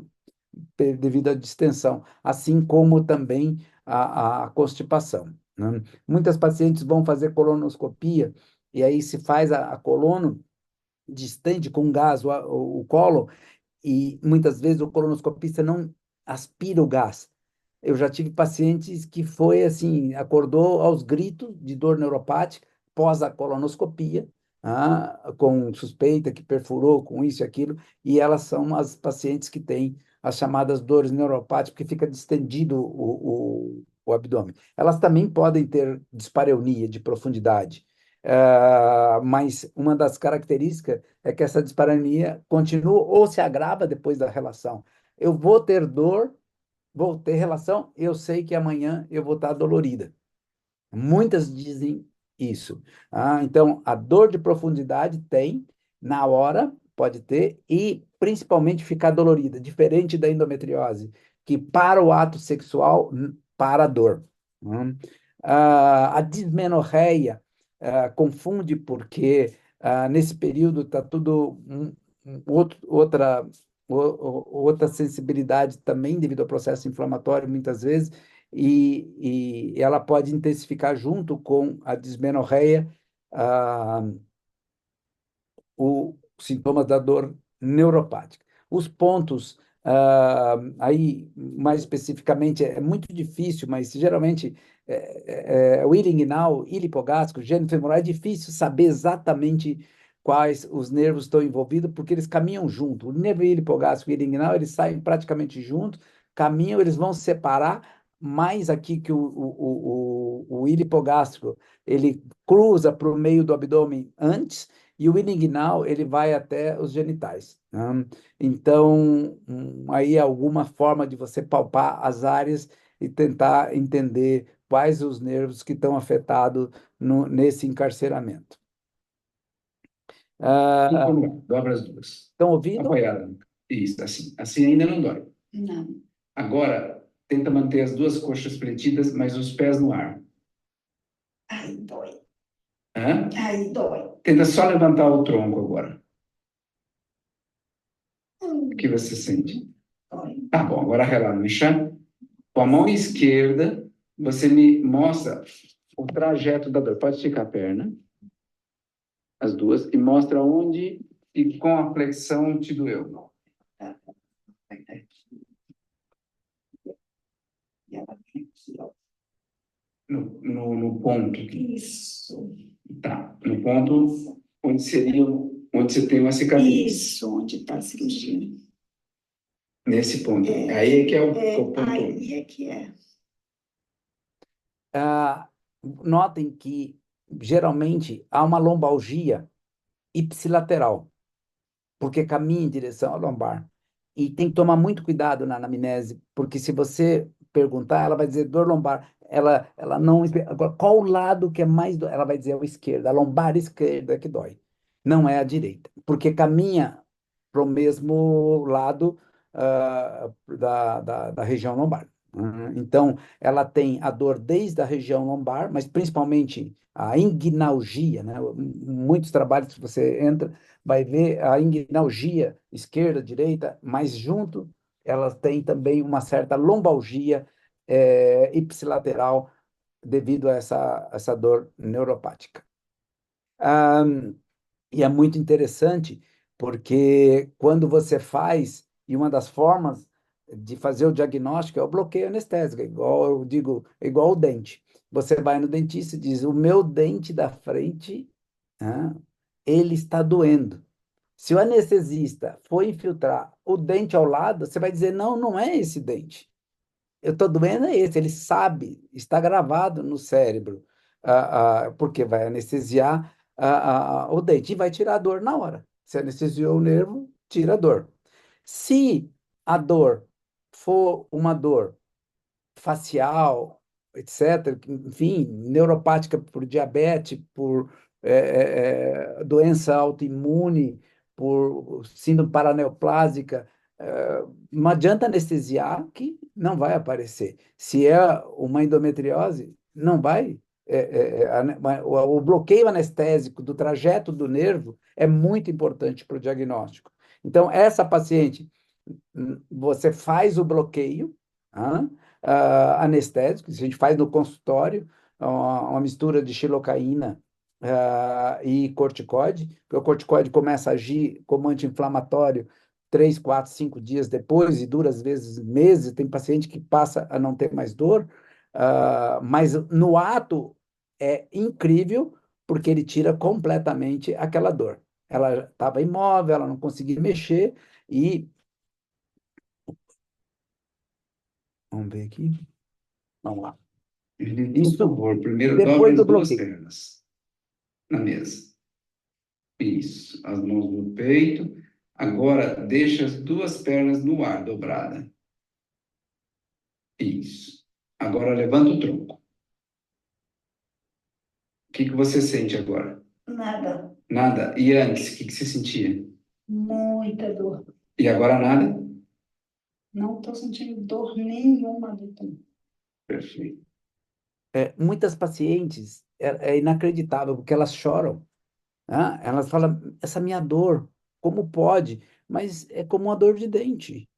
devido à distensão, assim como também a constipação, né? Muitas pacientes vão fazer colonoscopia, e aí se faz a colono, distende com gás o colo, e muitas vezes o colonoscopista não aspira o gás. Eu já tive pacientes que foi assim, acordou aos gritos de dor neuropática pós a colonoscopia, com suspeita que perfurou com isso e aquilo, e elas são as pacientes que têm as chamadas dores neuropáticas, porque fica distendido o abdômen. Elas também podem ter dispareunia de profundidade, mas uma das características é que essa dispareunia continua ou se agrava depois da relação. Eu vou ter dor, vou ter relação, eu sei que amanhã eu vou estar dolorida. Muitas dizem isso. Então, a dor de profundidade tem, na hora, pode ter, e principalmente ficar dolorida, diferente da endometriose, que para o ato sexual, para a dor. A dismenorreia confunde porque nesse período está tudo outra sensibilidade também devido ao processo inflamatório, muitas vezes, e ela pode intensificar junto com a dismenorreia ah, os sintomas da dor neuropática. Os pontos, aí mais especificamente, é muito difícil, mas geralmente o ilinguinal, ilipogástrico, gênio femoral, é difícil saber exatamente quais os nervos estão envolvidos, porque eles caminham junto. O nervo ilipogástrico e o ilinguinal, eles saem praticamente juntos, caminham, eles vão separar, mais aqui que o ilipogástrico, ele cruza para o meio do abdômen antes, e o inguinal, ele vai até os genitais, né? Então, aí é alguma forma de você palpar as áreas e tentar entender quais os nervos que estão afetados nesse encarceramento. Vamos lá, dobra as duas. Estão ouvindo? Apoiada. Isso, assim. Assim ainda não dói. Não. Agora, tenta manter as duas coxas fletidas, mas os pés no ar. Ai, dói. Hã? Ai, dói. Tenta só levantar o tronco agora. O que você sente? Dói. Tá bom, agora relaxa. Com a mão esquerda, você me mostra o trajeto da dor. Pode esticar a perna, as duas, e mostra onde e com a flexão te doeu. No ponto. Isso. Tá, no ponto onde seria, onde você tem uma cicatriz. Isso, onde está a cirurgia. Nesse ponto. Aí é que é o ponto. Aí é que é. Notem que, geralmente, há uma lombalgia ipsilateral, porque caminha em direção à lombar. E tem que tomar muito cuidado na anamnese, porque se você perguntar, ela vai dizer dor lombar. Ela não. Agora, qual o lado que é mais dor? Ela vai dizer o esquerdo, a lombar esquerda que dói. Não é a direita, porque caminha para o mesmo lado da região lombar. Então, ela tem a dor desde a região lombar, mas principalmente a inguinalgia, né? Muitos trabalhos que você entra, vai ver a inguinalgia esquerda, direita, mas junto ela tem também uma certa lombalgia ipsilateral devido a essa dor neuropática. E é muito interessante porque quando você faz, e uma das formas de fazer o diagnóstico é o bloqueio anestésico, igual eu digo, igual o dente. Você vai no dentista e diz, o meu dente da frente, ele está doendo. Se o anestesista for infiltrar o dente ao lado, você vai dizer, não, não é esse dente. Eu estou doendo é esse. Ele sabe, está gravado no cérebro. porque vai anestesiar o dente e vai tirar a dor na hora. Se anestesiou o nervo, tira a dor. Se a dor for uma dor facial, etc., enfim, neuropática por diabetes, por doença autoimune, por síndrome paraneoplásica, não adianta anestesiar que não vai aparecer. Se é uma endometriose, não vai. O bloqueio anestésico do trajeto do nervo é muito importante para o diagnóstico. Então, essa paciente, você faz o bloqueio, ah, anestésico, isso a gente faz no consultório, uma mistura de xilocaína e corticoide, porque o corticoide começa a agir como anti-inflamatório 3, 4, 5 dias depois e dura às vezes meses, tem paciente que passa a não ter mais dor, mas no ato é incrível porque ele tira completamente aquela dor. Ela estava imóvel, ela não conseguia mexer e vamos ver aqui. Vamos lá. Por Isso favor, primeiro depois dobre do as duas bloqueio. pernas na mesa. Isso, as mãos no peito. Agora, deixa as duas pernas no ar, dobrada. Isso. Agora, levanta o tronco. O que que você sente agora? Nada. Nada. E antes, o que que você sentia? Muita dor. E agora nada? Não estou sentindo dor nenhuma, doutor. Perfeito. Muitas pacientes, é inacreditável, porque elas choram. Né? Elas falam, essa minha dor, como pode? Mas é como uma dor de dente.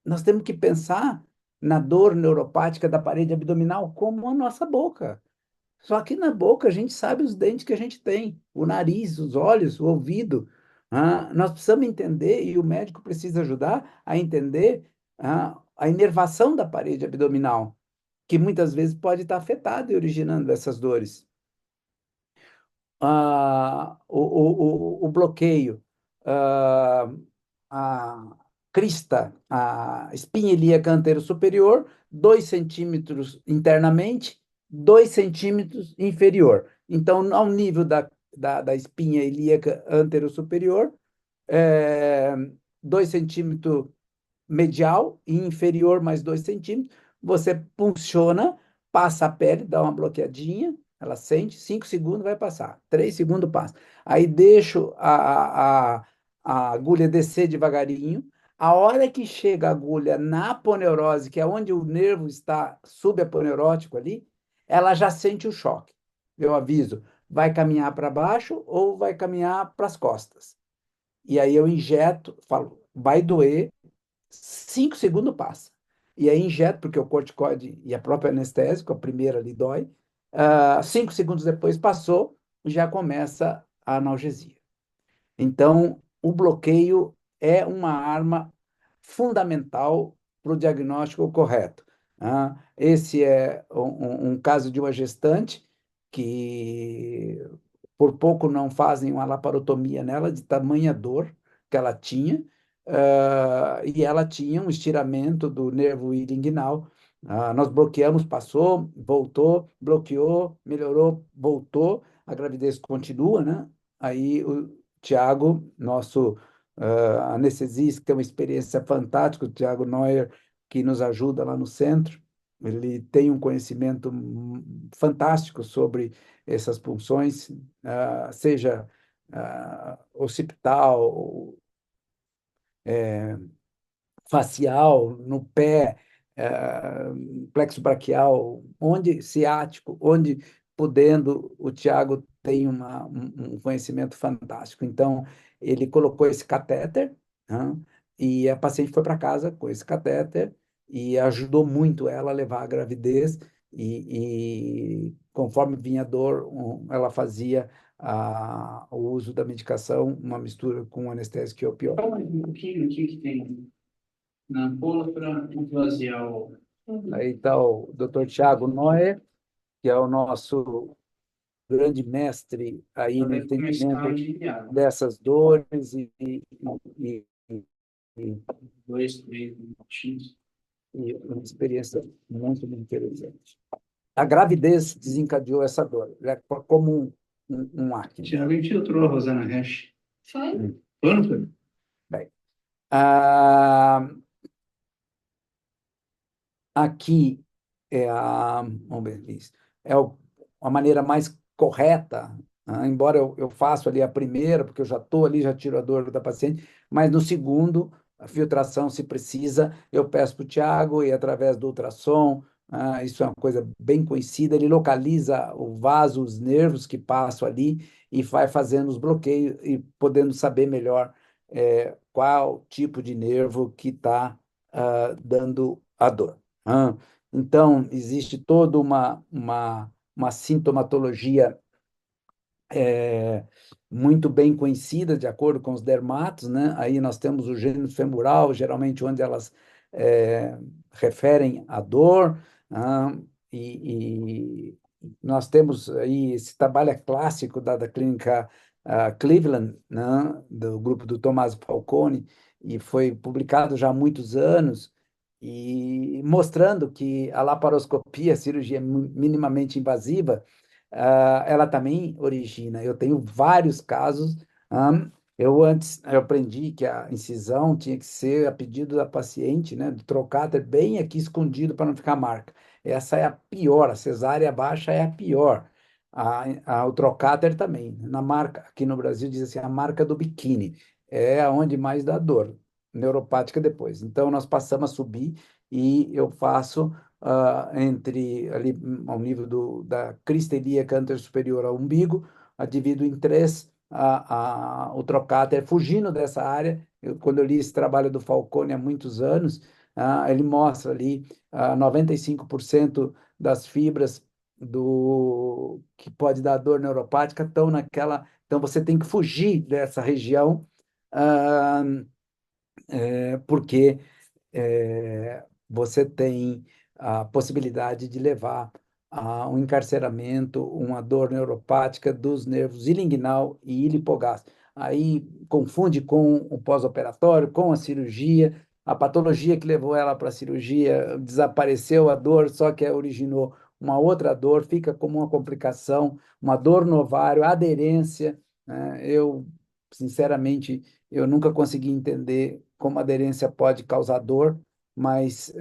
Nós temos que pensar na dor neuropática da parede abdominal como a nossa boca. Só que na boca a gente sabe os dentes que a gente tem, o nariz, os olhos, o ouvido. Nós precisamos entender, e o médico precisa ajudar a entender a inervação da parede abdominal, que muitas vezes pode estar afetada e originando essas dores. O bloqueio, ah, a crista, a espinha ilíaca anterosuperior, 2 centímetros internamente, 2 centímetros inferior. Então, ao nível da espinha ilíaca anterosuperior, é, 2 centímetros medial e inferior mais 2 centímetros, você punciona, passa a pele, dá uma bloqueadinha, ela sente, 5 segundos vai passar, 3 segundos passa. Aí deixo a agulha descer devagarinho, a hora que chega a agulha na aponeurose, que é onde o nervo está subaponeurótico ali, ela já sente o choque. Eu aviso, vai caminhar para baixo ou vai caminhar para as costas. E aí eu injeto, falo, vai doer, 5 segundos passa. E aí injeto, porque o corticoide e a própria anestésico, a primeira ali dói. 5 segundos depois passou, já começa a analgesia. Então, o bloqueio é uma arma fundamental para o diagnóstico correto. Esse é um caso de uma gestante que por pouco não fazem uma laparotomia nela, de tamanha dor que ela tinha, e ela tinha um estiramento do nervo ilinguinal. Nós bloqueamos, passou, voltou, bloqueou, melhorou, voltou, a gravidez continua, né? Aí o Tiago, nosso anestesista, que tem uma experiência fantástica, o Tiago Neuer, que nos ajuda lá no centro, ele tem um conhecimento fantástico sobre essas punções, seja occipital, facial, no pé, plexo braquial, onde ciático, onde podendo, o Tiago tem um conhecimento fantástico. Então, ele colocou esse catéter, né, e a paciente foi para casa com esse catéter e ajudou muito ela a levar a gravidez e conforme vinha a dor, ela fazia o uso da medicação, uma mistura com anestésico e opioide. Fala um pouquinho o que que tem na ampola para esvaziar o... Aí está o Dr. Tiago Noé, que é o nosso grande mestre aí no Vai começar a entendimento aliviar. dessas dores e, e 2, 3 minutinhos. e uma experiência muito, muito interessante. a gravidez desencadeou essa dor, como um acne. Tiago infiltrou a Rosana Hash. Foi? Foi ou não foi? Bem, ah, aqui vamos ver, isso, a maneira mais correta, embora eu faça ali a primeira, porque eu já estou ali, já tiro a dor da paciente, mas no segundo, a filtração, se precisa, eu peço para o Tiago e através do ultrassom, isso é uma coisa bem conhecida, ele localiza o vaso, os nervos que passam ali e vai fazendo os bloqueios e podendo saber melhor qual tipo de nervo que está dando a dor. Então, existe toda uma sintomatologia muito bem conhecida, de acordo com os dermatos, né? Aí nós temos o gênio femoral, geralmente onde elas é, referem a dor, e nós temos aí esse trabalho clássico da clínica Cleveland, né? Do grupo do Tommaso Falcone, e foi publicado já há muitos anos, e mostrando que a laparoscopia, a cirurgia minimamente invasiva, ela também origina. Eu tenho vários casos. Eu aprendi que a incisão tinha que ser a pedido da paciente, né? Do trocado bem aqui escondido para não ficar marca. Essa é a pior, a cesárea baixa é a pior. O trocáter também. Na marca, aqui no Brasil diz assim, a marca do biquíni. É onde mais dá dor, neuropática depois. Então, nós passamos a subir e eu faço entre ali ao nível da crista ilíaca anterior superior ao umbigo, divido em três o trocáter, fugindo dessa área. Quando eu li esse trabalho do Falcone há muitos anos, ele mostra ali 95% das fibras que pode dar dor neuropática estão naquela. Então, você tem que fugir dessa região, ah, porque você tem a possibilidade de levar a um encarceramento, uma dor neuropática dos nervos ilinguinal e ilipogástrico. Aí confunde com o pós-operatório, com a cirurgia, a patologia que levou ela para a cirurgia, desapareceu a dor, só que originou uma outra dor, fica como uma complicação, uma dor no ovário, aderência, né? Sinceramente, eu nunca consegui entender como a aderência pode causar dor, mas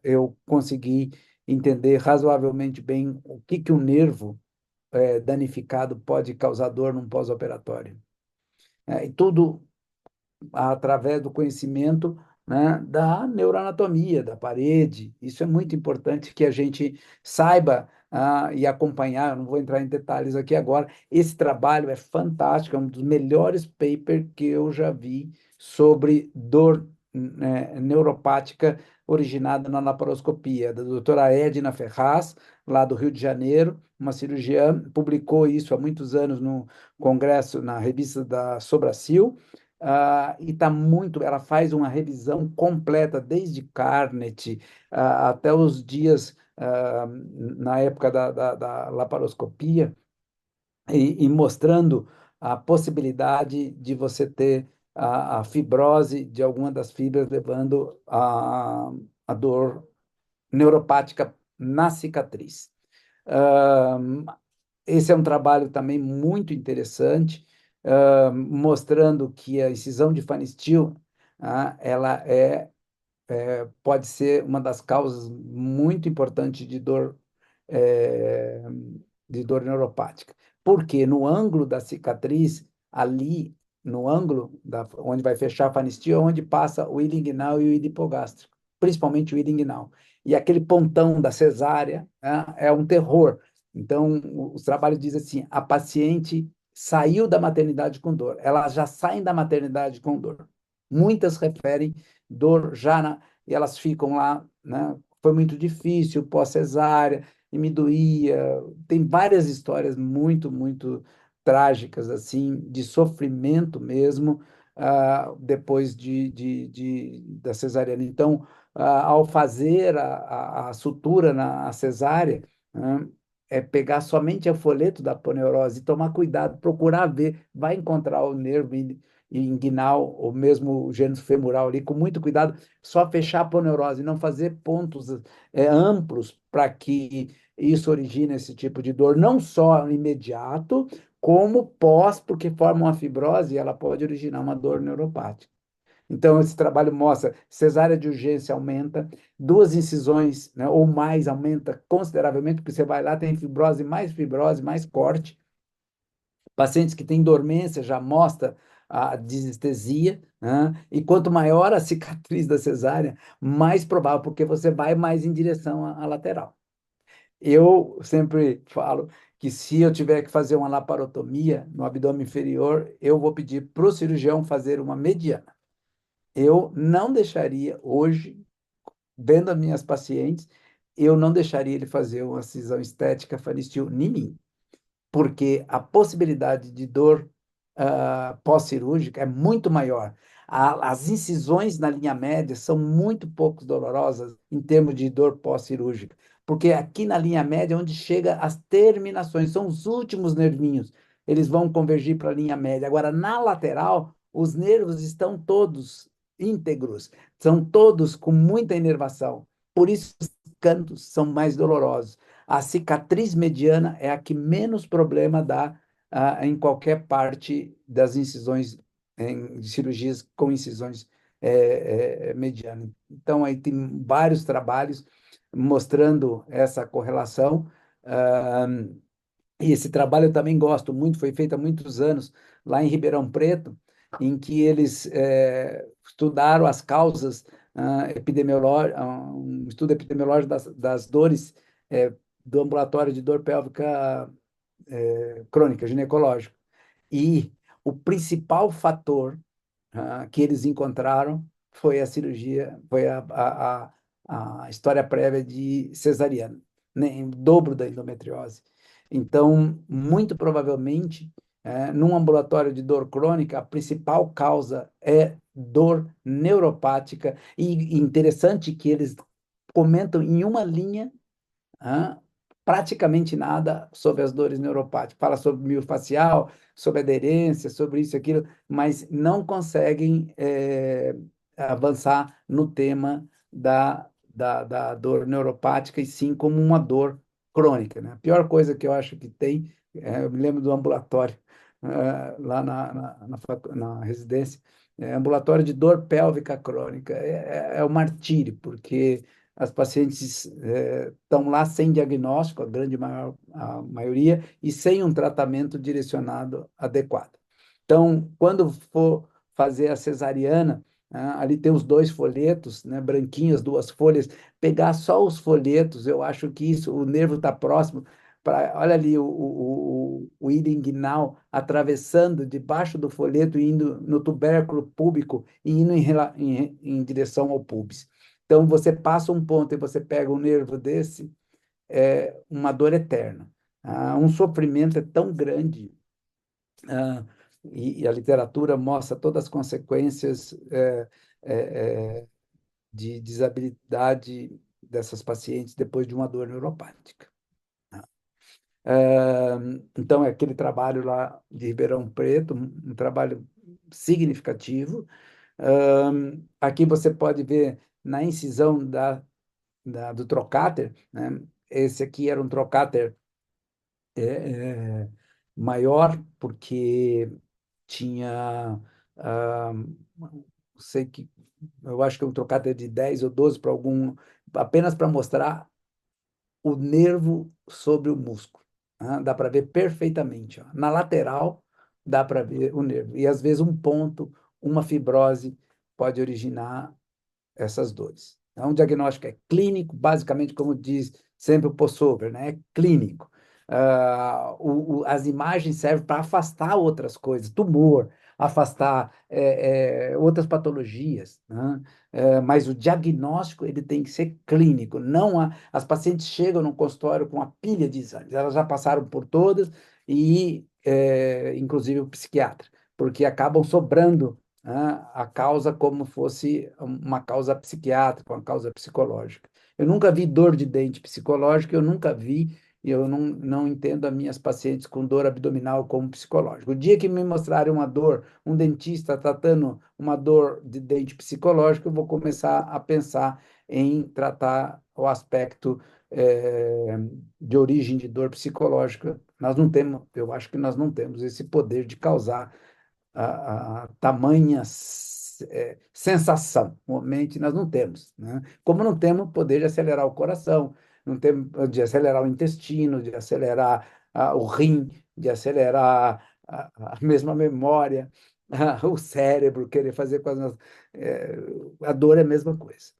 eu consegui entender razoavelmente bem o que o nervo danificado pode causar dor num pós-operatório. E tudo através do conhecimento, né, da neuroanatomia, da parede. Isso é muito importante que a gente saiba e acompanhar. Eu não vou entrar em detalhes aqui agora. Esse trabalho é fantástico, é um dos melhores papers que eu já vi sobre dor neuropática originada na laparoscopia, da doutora Edna Ferraz, lá do Rio de Janeiro, uma cirurgiã, publicou isso há muitos anos no congresso, na revista da Sobracil, e tá muito, ela faz uma revisão completa, desde Carnet até os dias na época da laparoscopia, e mostrando a possibilidade de você ter a fibrose de alguma das fibras, levando a dor neuropática na cicatriz. Ah, Esse é um trabalho também muito interessante, mostrando que a incisão de Fanny Steele, ela pode ser uma das causas muito importantes eh, de dor neuropática. Porque no ângulo da cicatriz, ali no ângulo onde vai fechar a Fanny Steele, é onde passa o ilinguinal e o ilipogástrico, principalmente o ilinguinal. E aquele pontão da cesárea, é um terror. Então, os trabalhos dizem assim, a paciente saiu da maternidade com dor. Elas já saem da maternidade com dor. Muitas referem dor e elas ficam lá, né? Foi muito difícil, pós-cesárea, e me doía. Tem várias histórias muito, muito trágicas, assim, de sofrimento mesmo, depois da cesariana. Então, ao fazer a sutura na cesárea, né, é pegar somente o folheto da aponeurose e tomar cuidado, procurar ver, vai encontrar o nervo inguinal, ou mesmo o gênus femoral ali, com muito cuidado, só fechar a aponeurose, não fazer pontos amplos para que isso origina esse tipo de dor, não só imediato, como pós, porque forma uma fibrose e ela pode originar uma dor neuropática. Então, esse trabalho mostra cesárea de urgência aumenta, duas incisões, né, ou mais aumenta consideravelmente, porque você vai lá, tem fibrose, mais corte. Pacientes que têm dormência já mostra a disestesia, né? E quanto maior a cicatriz da cesárea, mais provável, porque você vai mais em direção à lateral. Eu sempre falo que se eu tiver que fazer uma laparotomia no abdômen inferior, eu vou pedir para o cirurgião fazer uma mediana. Eu não deixaria hoje, vendo as minhas pacientes, eu não deixaria ele fazer uma cisão estética faristil em mim, porque a possibilidade de dor pós-cirúrgica é muito maior. As incisões na linha média são muito pouco dolorosas em termos de dor pós-cirúrgica, porque aqui na linha média é onde chega as terminações, são os últimos nervinhos, eles vão convergir para a linha média. Agora, na lateral, os nervos estão todos íntegros, são todos com muita inervação, por isso os cantos são mais dolorosos. A cicatriz mediana é a que menos problema dá em qualquer parte das incisões, de cirurgias com incisões medianas. Então, aí tem vários trabalhos mostrando essa correlação. ah, e esse trabalho eu também gosto muito, foi feito há muitos anos lá em Ribeirão Preto, em que eles estudaram as causas epidemiológicas, um estudo epidemiológico das dores do ambulatório de dor pélvica crônica, ginecológico. E o principal fator que eles encontraram foi a cirurgia, foi a história prévia de cesariana, né, o dobro da endometriose. Então, muito provavelmente, num ambulatório de dor crônica, a principal causa é dor neuropática, e interessante que eles comentam em uma linha hã, praticamente nada sobre as dores neuropáticas. Fala sobre miofascial, sobre aderência, sobre isso e aquilo, mas não conseguem avançar no tema da dor neuropática, e sim como uma dor crônica, né? A pior coisa que eu acho que tem, eu me lembro do ambulatório, lá na residência, ambulatório de dor pélvica crônica. É o martírio, porque as pacientes estão lá sem diagnóstico, a maioria, e sem um tratamento direcionado adequado. Então, quando for fazer a cesariana, ali tem os dois folhetos, né, branquinhos, duas folhas, pegar só os folhetos, eu acho que isso, o nervo está próximo, olha ali o hilo inguinal atravessando debaixo do folheto, indo no tubérculo púbico e indo em direção ao púbis. Então, você passa um ponto e você pega um nervo desse, é uma dor eterna. Um sofrimento é tão grande, ah, e a literatura mostra todas as consequências de desabilidade dessas pacientes depois de uma dor neuropática. Então, é aquele trabalho lá de Ribeirão Preto, um trabalho significativo. Aqui você pode ver na incisão do trocáter, né? Esse aqui era um trocáter é, é, maior, porque tinha, sei que, eu acho que é um trocáter de 10 ou 12 para algum, apenas para mostrar o nervo sobre o músculo. Dá para ver perfeitamente. Ó. Na lateral, dá para ver o nervo. E, às vezes, um ponto, uma fibrose, pode originar essas dores. Então, o diagnóstico é clínico, basicamente, como diz sempre o Possover, né? É clínico. As imagens servem para afastar outras coisas, tumor, afastar outras patologias, né? Mas o diagnóstico ele tem que ser clínico. Não as pacientes chegam no consultório com uma pilha de exames, elas já passaram por todas, e inclusive o psiquiatra, porque acabam sobrando a causa como fosse uma causa psiquiátrica, uma causa psicológica. Eu nunca vi dor de dente psicológica, eu nunca vi, e eu não entendo as minhas pacientes com dor abdominal como psicológica. O dia que me mostrarem uma dor, um dentista tratando uma dor de dente psicológica, eu vou começar a pensar em tratar o aspecto eh, de origem de dor psicológica. Nós não temos, eu acho que nós não temos esse poder de causar a tamanha sensação. Normalmente nós não temos, né? Como não temos poder de acelerar o coração, não temos de acelerar o intestino, de acelerar o rim, de acelerar a mesma memória, o cérebro, querer fazer coisas. A dor é a mesma coisa.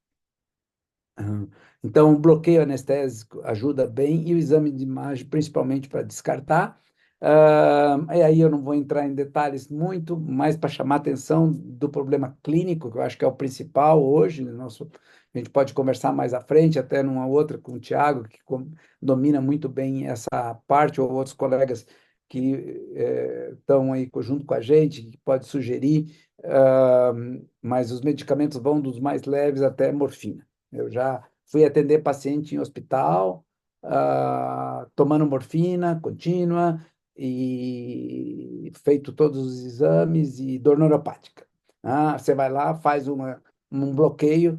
Ah, Então, o bloqueio anestésico ajuda bem e o exame de imagem, principalmente para descartar. E aí eu não vou entrar em detalhes muito, mais para chamar a atenção do problema clínico, que eu acho que é o principal hoje. A gente pode conversar mais à frente, até numa outra com o Tiago, que domina muito bem essa parte, ou outros colegas que estão aí junto com a gente, que pode sugerir, mas os medicamentos vão dos mais leves até morfina. Eu já fui atender paciente em hospital, tomando morfina contínua e feito todos os exames e dor neuropática. Você vai lá, faz um bloqueio,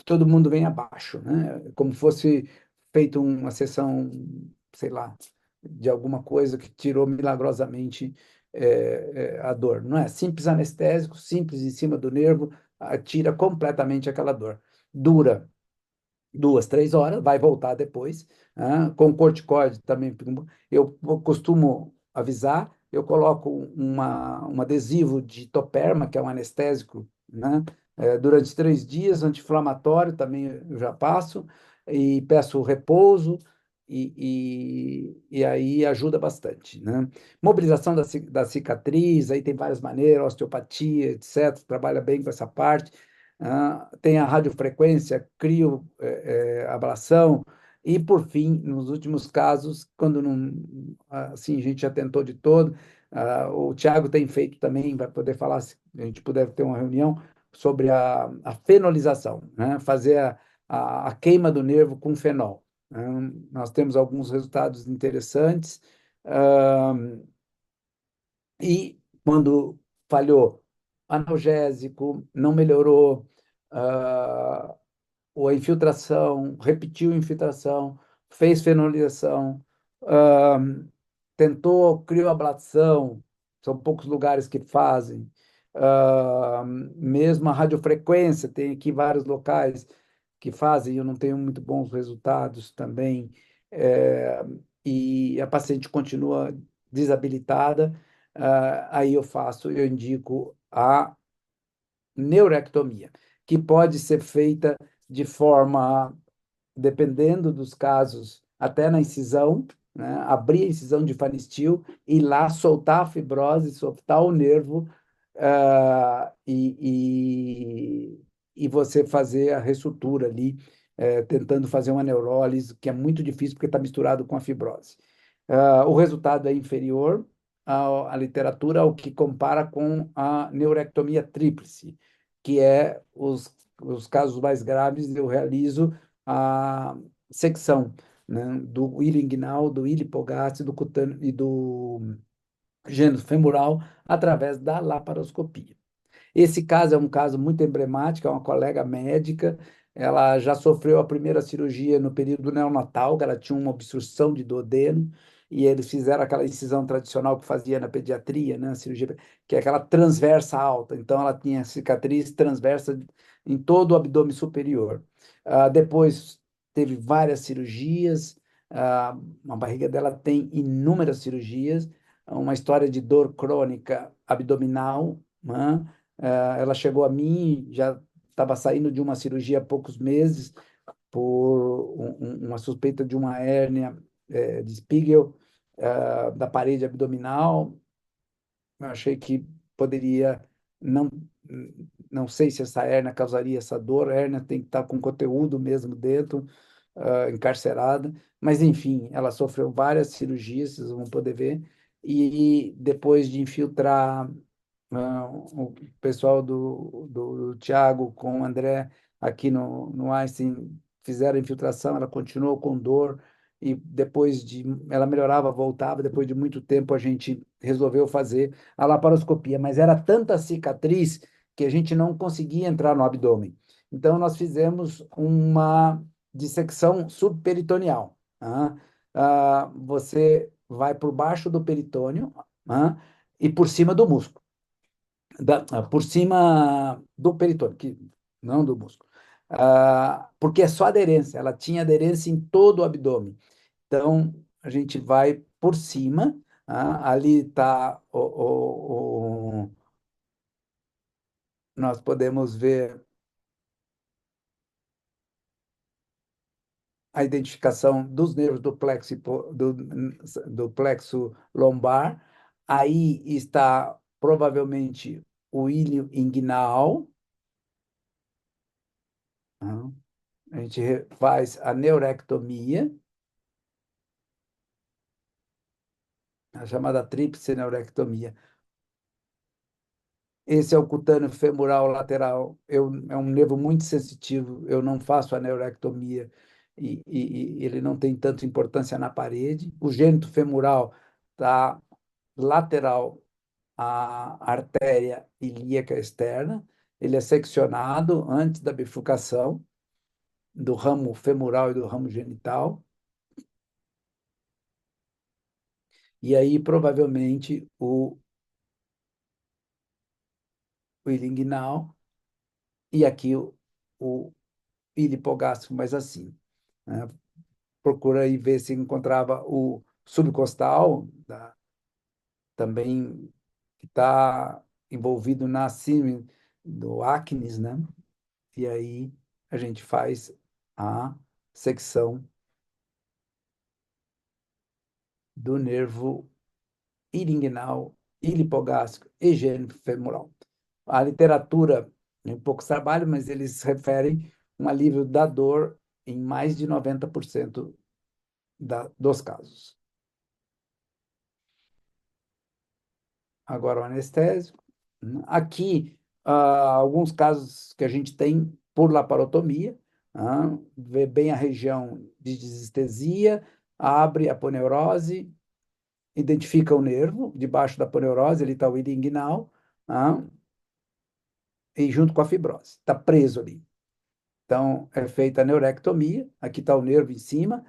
todo mundo vem abaixo, né? Como fosse feito uma sessão, sei lá, de alguma coisa que tirou milagrosamente a dor. Não é simples anestésico, simples em cima do nervo, tira completamente aquela dor. Dura 2, 3 horas, vai voltar depois. Com corticoide também, eu costumo avisar, eu coloco um adesivo de toperma, que é um anestésico, né? Durante 3 dias, anti-inflamatório também eu já passo, e peço repouso, e aí ajuda bastante, né? Mobilização da cicatriz, aí tem várias maneiras, osteopatia, etc., trabalha bem com essa parte. Tem a radiofrequência, crioablação, e, por fim, nos últimos casos, quando não, assim, a gente já tentou de todo, o Tiago tem feito também, vai poder falar, se a gente puder ter uma reunião, sobre a fenolização, né? Fazer a queima do nervo com fenol. Né? Nós temos alguns resultados interessantes, ah, e quando falhou analgésico, não melhorou, ah, ou a infiltração, repetiu a infiltração, fez fenolização, ah, tentou crioablação, são poucos lugares que fazem, mesmo a radiofrequência, tem aqui vários locais que fazem, eu não tenho muito bons resultados também, eh, e a paciente continua desabilitada, aí eu indico a neurectomia, que pode ser feita de forma, dependendo dos casos, até na incisão, né? Abrir a incisão de faristil e lá soltar a fibrose, soltar o nervo, e você fazer a ressutura ali, tentando fazer uma neurólise, que é muito difícil porque está misturado com a fibrose. O resultado é inferior à literatura, ao que compara com a neurectomia tríplice, que é os casos mais graves, eu realizo a secção, né, do ilho inguinal, do ilho hipogástrico, do cutâneo e do gênus femoral através da laparoscopia. Esse caso é um caso muito emblemático, é uma colega médica, ela já sofreu a primeira cirurgia no período neonatal, ela tinha uma obstrução de duodeno, e eles fizeram aquela incisão tradicional que fazia na pediatria, né, a cirurgia, que é aquela transversa alta, então ela tinha cicatriz transversa em todo o abdômen superior. Depois teve várias cirurgias, a barriga dela tem inúmeras cirurgias, uma história de dor crônica abdominal, né? Ela chegou a mim, já estava saindo de uma cirurgia há poucos meses por uma suspeita de uma hérnia de Spiegel, da parede abdominal. Eu achei que poderia, não, não sei se essa hérnia causaria essa dor, a hérnia tem que estar com conteúdo mesmo dentro, encarcerada, mas enfim, ela sofreu várias cirurgias, vocês vão poder ver, e depois de infiltrar o pessoal do Tiago com o André aqui no Einstein fizeram a infiltração, ela continuou com dor e ela melhorava, voltava, depois de muito tempo a gente resolveu fazer a laparoscopia, mas era tanta cicatriz que a gente não conseguia entrar no abdômen. Então nós fizemos uma dissecção subperitoneal. Você vai por baixo do peritônio, e por cima do músculo. Por cima do peritônio, não do músculo. Porque é só aderência, ela tinha aderência em todo o abdômen. Então, a gente vai por cima, ali está nós podemos ver a identificação dos nervos do plexo, do plexo lombar. Aí está provavelmente o ilho inguinal. A gente faz a neurectomia, a chamada tríplice neurectomia. Esse é o cutâneo femoral lateral. É um nervo muito sensitivo. Eu não faço a neurectomia e ele não tem tanta importância na parede. O gênito femoral está lateral à artéria ilíaca externa. Ele é seccionado antes da bifurcação do ramo femoral e do ramo genital. E aí, provavelmente, o ilinguinal e aqui o ilipogástrico mais assim, né? Procura aí ver se encontrava o subcostal, também que está envolvido na síndrome do acnes, né? E aí a gente faz a secção do nervo ilinguinal, ilipogástrico e genofemoral. A literatura tem poucos trabalhos, mas eles referem um alívio da dor em mais de 90% dos casos. Agora o anestésico. Aqui, alguns casos que a gente tem por laparotomia, vê bem a região de desestesia, abre a aponeurose, identifica o nervo, debaixo da aponeurose, ele está o ilho inguinal, e junto com a fibrose, está preso ali. Então, é feita a neurectomia, aqui está o nervo em cima,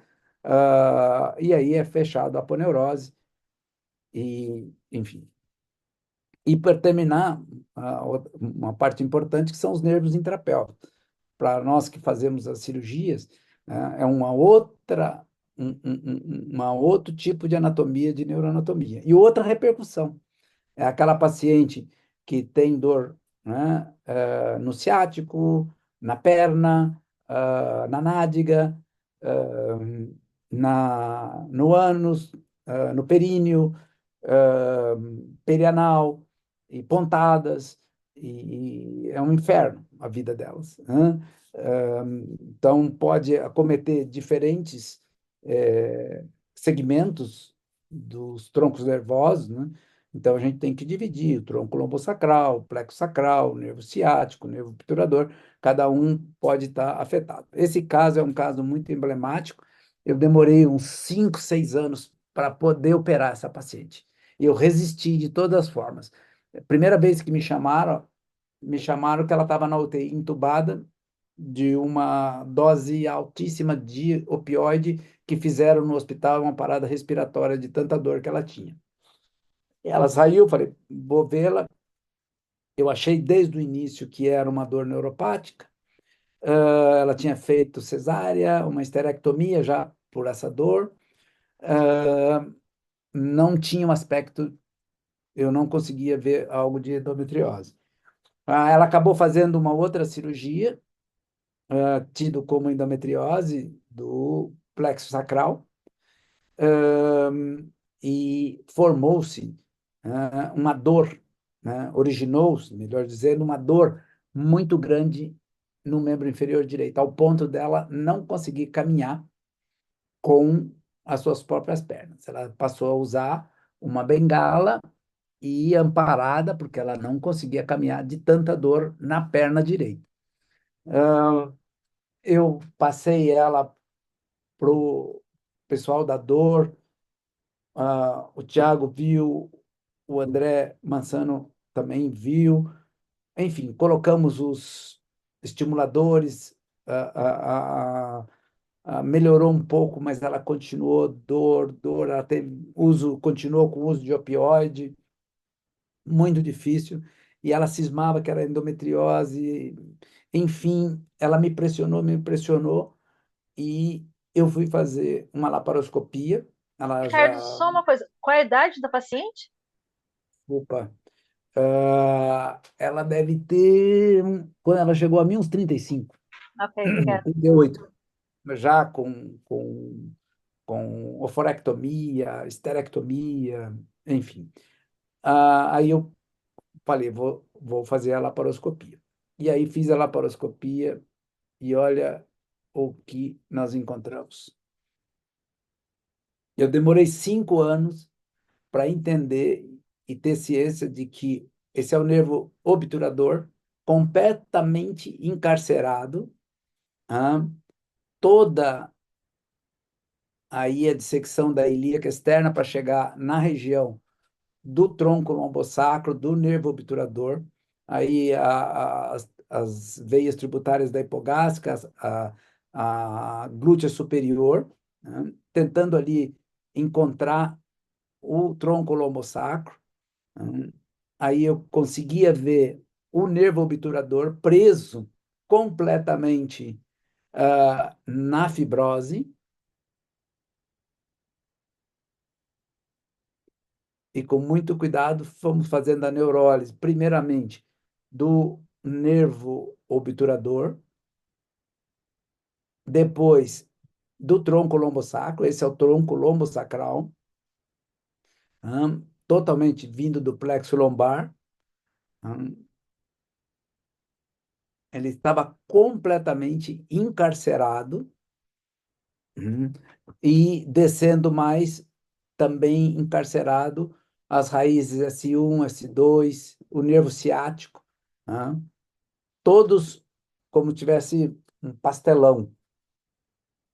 e aí é fechado a aponeurose, e, enfim. E para terminar, uma parte importante que são os nervos intrapélvicos. Para nós que fazemos as cirurgias, é uma outro tipo de anatomia, de neuroanatomia. E outra repercussão. É aquela paciente que tem dor, né, no ciático, na perna, na nádega, no ânus, no períneo, perianal e pontadas, e é um inferno a vida delas, né? Então, pode acometer diferentes segmentos dos troncos nervosos, né? Então, a gente tem que dividir o tronco lombosacral, o plexo sacral, o nervo ciático, o nervo obturador, cada um pode estar afetado. Esse caso é um caso muito emblemático. Eu demorei uns 5, 6 anos para poder operar essa paciente. E eu resisti de todas as formas. A primeira vez que me chamaram que ela estava na UTI entubada de uma dose altíssima de opioide que fizeram no hospital uma parada respiratória de tanta dor que ela tinha. Ela saiu, falei, vou vê-la. Eu achei desde o início que era uma dor neuropática. Ela tinha feito cesárea, uma esterectomia já por essa dor. Não tinha um aspecto, eu não conseguia ver algo de endometriose. Ela acabou fazendo uma outra cirurgia, tido como endometriose do plexo sacral, e formou-se uma dor, né? Originou-se, melhor dizendo, uma dor muito grande no membro inferior direito, ao ponto dela não conseguir caminhar com as suas próprias pernas. Ela passou a usar uma bengala e amparada, porque ela não conseguia caminhar de tanta dor na perna direita. Eu passei ela para o pessoal da dor, o Tiago viu, o André Mansano também viu, enfim, colocamos os estimuladores, melhorou um pouco, mas ela continuou dor, ela teve continuou com o uso de opioide, muito difícil, e ela cismava que era endometriose, enfim, ela me pressionou, e eu fui fazer uma laparoscopia, ela Ricardo, já, só uma coisa. Qual a idade da paciente? opa, ela deve ter, quando ela chegou a mim, uns 35, Ok, obrigada. 38, já com oforectomia, esterectomia, enfim. Aí eu falei, vou fazer a laparoscopia. E aí fiz a laparoscopia e olha o que nós encontramos. Eu demorei 5 anos para entender e ter ciência de que esse é o nervo obturador completamente encarcerado, ah, toda aí a dissecção da ilíaca externa para chegar na região do tronco lombosacro, do nervo obturador, aí as veias tributárias da hipogástrica, a glútea superior, né, tentando ali encontrar o tronco lombosacro. Né. Aí eu conseguia ver o nervo obturador preso completamente na fibrose, e com muito cuidado fomos fazendo a neurólise, primeiramente do nervo obturador, depois do tronco lombosacro, esse é o tronco lombosacral, totalmente vindo do plexo lombar. Ele estava completamente encarcerado, e descendo mais, também encarcerado, as raízes S1, S2, o nervo ciático, todos como tivesse um pastelão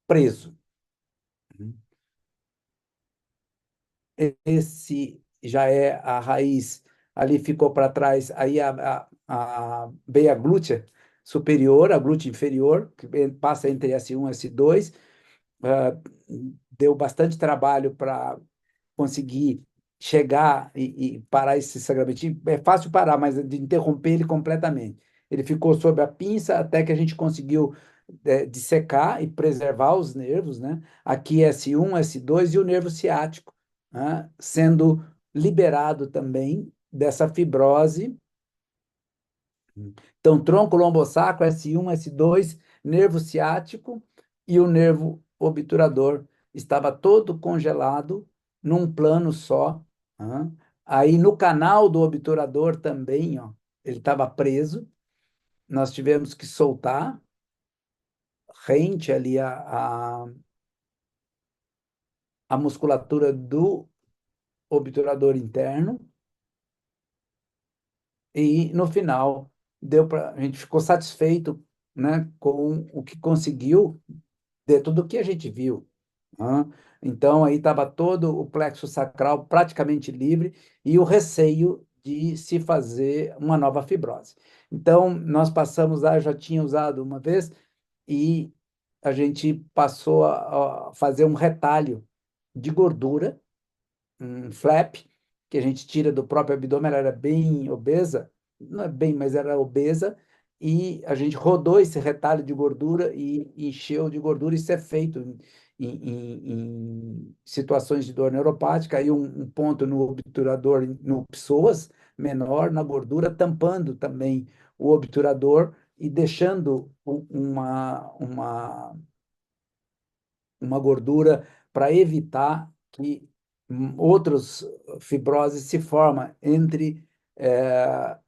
preso. Esse já é a raiz, ali ficou para trás, aí veio a glútea superior, a glútea inferior, que passa entre S1 e S2, ah, deu bastante trabalho para conseguir chegar e parar esse sangramento. É fácil parar, mas de interromper ele completamente. Ele ficou sob a pinça até que a gente conseguiu dissecar e preservar os nervos, né? Aqui S1, S2 e o nervo ciático, né? Sendo liberado também dessa fibrose. Então, tronco lombosacro, S1, S2, nervo ciático e o nervo obturador estava todo congelado num plano só. Aí no canal do obturador também, ó, ele estava preso. Nós tivemos que soltar rente ali a musculatura do obturador interno. E no final a gente ficou satisfeito, né, com o que conseguiu dentro do que a gente viu. Então, aí estava todo o plexo sacral praticamente livre e o receio de se fazer uma nova fibrose. Então, nós passamos lá, eu já tinha usado uma vez, e a gente passou a fazer um retalho de gordura, um flap, que a gente tira do próprio abdômen. Ela era bem obesa, não é bem, mas era obesa, e a gente rodou esse retalho de gordura e encheu de gordura. Isso é feito em situações de dor neuropática, aí um ponto no obturador, no psoas menor, na gordura, tampando também o obturador e deixando uma gordura para evitar que outros fibroses se formam entre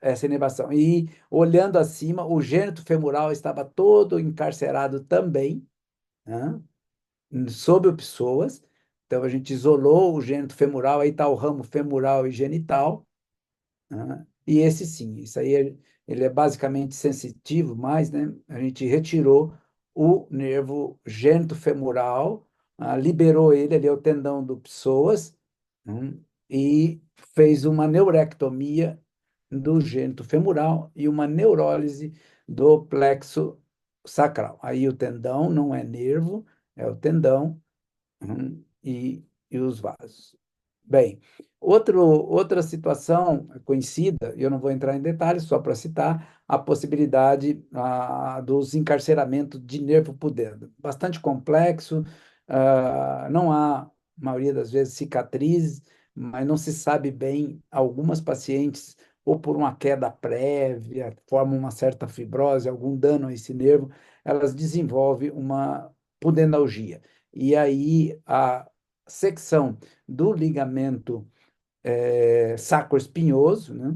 essa inervação. E olhando acima, o gênito femoral estava todo encarcerado também, né, sob o psoas. Então a gente isolou o gênito femoral, aí está o ramo femoral e genital, né? E esse sim, isso aí ele é basicamente sensitivo, mas, né, a gente retirou o nervo gênito-femoral, liberou ele, ali é o tendão do psoas, e fez uma neurectomia do gênito femoral e uma neurólise do plexo sacral. Aí o tendão não é nervo, é o tendão, e os vasos. Bem, outra situação conhecida, eu não vou entrar em detalhes, só para citar, a possibilidade dos encarceramentos de nervo pudendo. Bastante complexo, não há, a maioria das vezes, cicatrizes, mas não se sabe bem, algumas pacientes, ou por uma queda prévia, formam uma certa fibrose, algum dano a esse nervo, elas desenvolvem uma pudendalgia. E aí a secção do ligamento sacroespinhoso, né?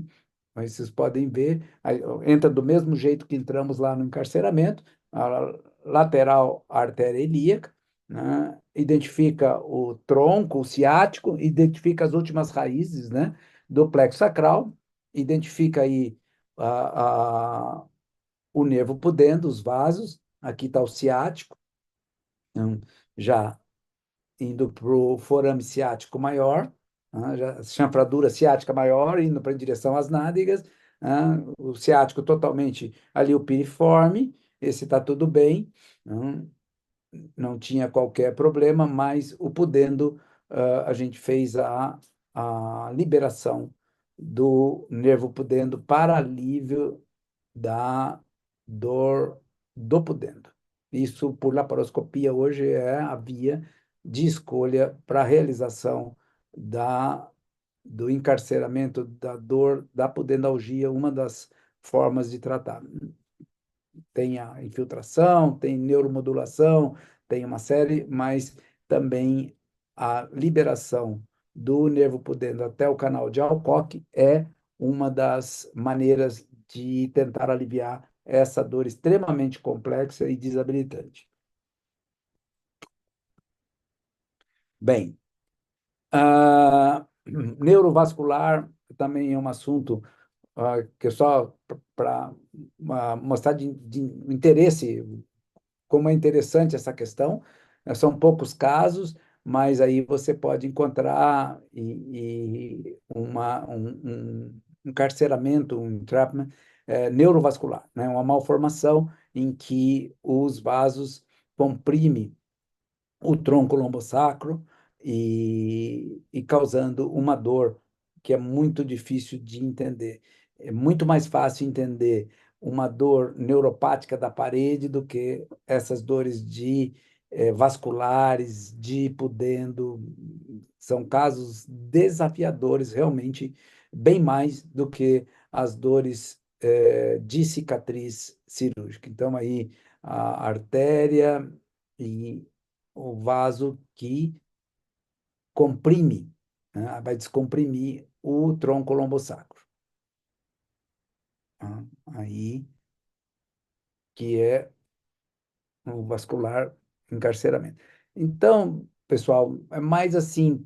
Mas vocês podem ver, aí, entra do mesmo jeito que entramos lá no encarceramento, a lateral artéria ilíaca, né? Identifica o tronco, o ciático, identifica as últimas raízes, né, do plexo sacral, identifica aí o nervo pudendo, os vasos, aqui está o ciático, então, já indo para o forame ciático maior, chanfradura ciática maior, indo para em direção às nádegas, o ciático totalmente ali, o piriforme, esse está tudo bem, não tinha qualquer problema, mas o pudendo, a gente fez a liberação do nervo pudendo para alívio da dor do pudendo. Isso, por laparoscopia, hoje é a via de escolha para a realização do encarceramento da dor da pudendalgia, uma das formas de tratar. Tem a infiltração, tem neuromodulação, tem uma série, mas também a liberação do nervo pudendo até o canal de Alcock é uma das maneiras de tentar aliviar essa dor extremamente complexa e desabilitante. Bem, neurovascular também é um assunto que é só para mostrar de interesse, como é interessante essa questão. São poucos casos, mas aí você pode encontrar um encarceramento, um entrapment neurovascular, né? Uma malformação em que os vasos comprimem o tronco lombosacro e causando uma dor que é muito difícil de entender. É muito mais fácil entender uma dor neuropática da parede do que essas dores vasculares, de pudendo. São casos desafiadores, realmente, bem mais do que as dores de cicatriz cirúrgica. Então, aí, a artéria e o vaso que comprime, né? Vai descomprimir o tronco lombosacro. Aí, que é o vascular encarceramento. Então, pessoal, é mais assim,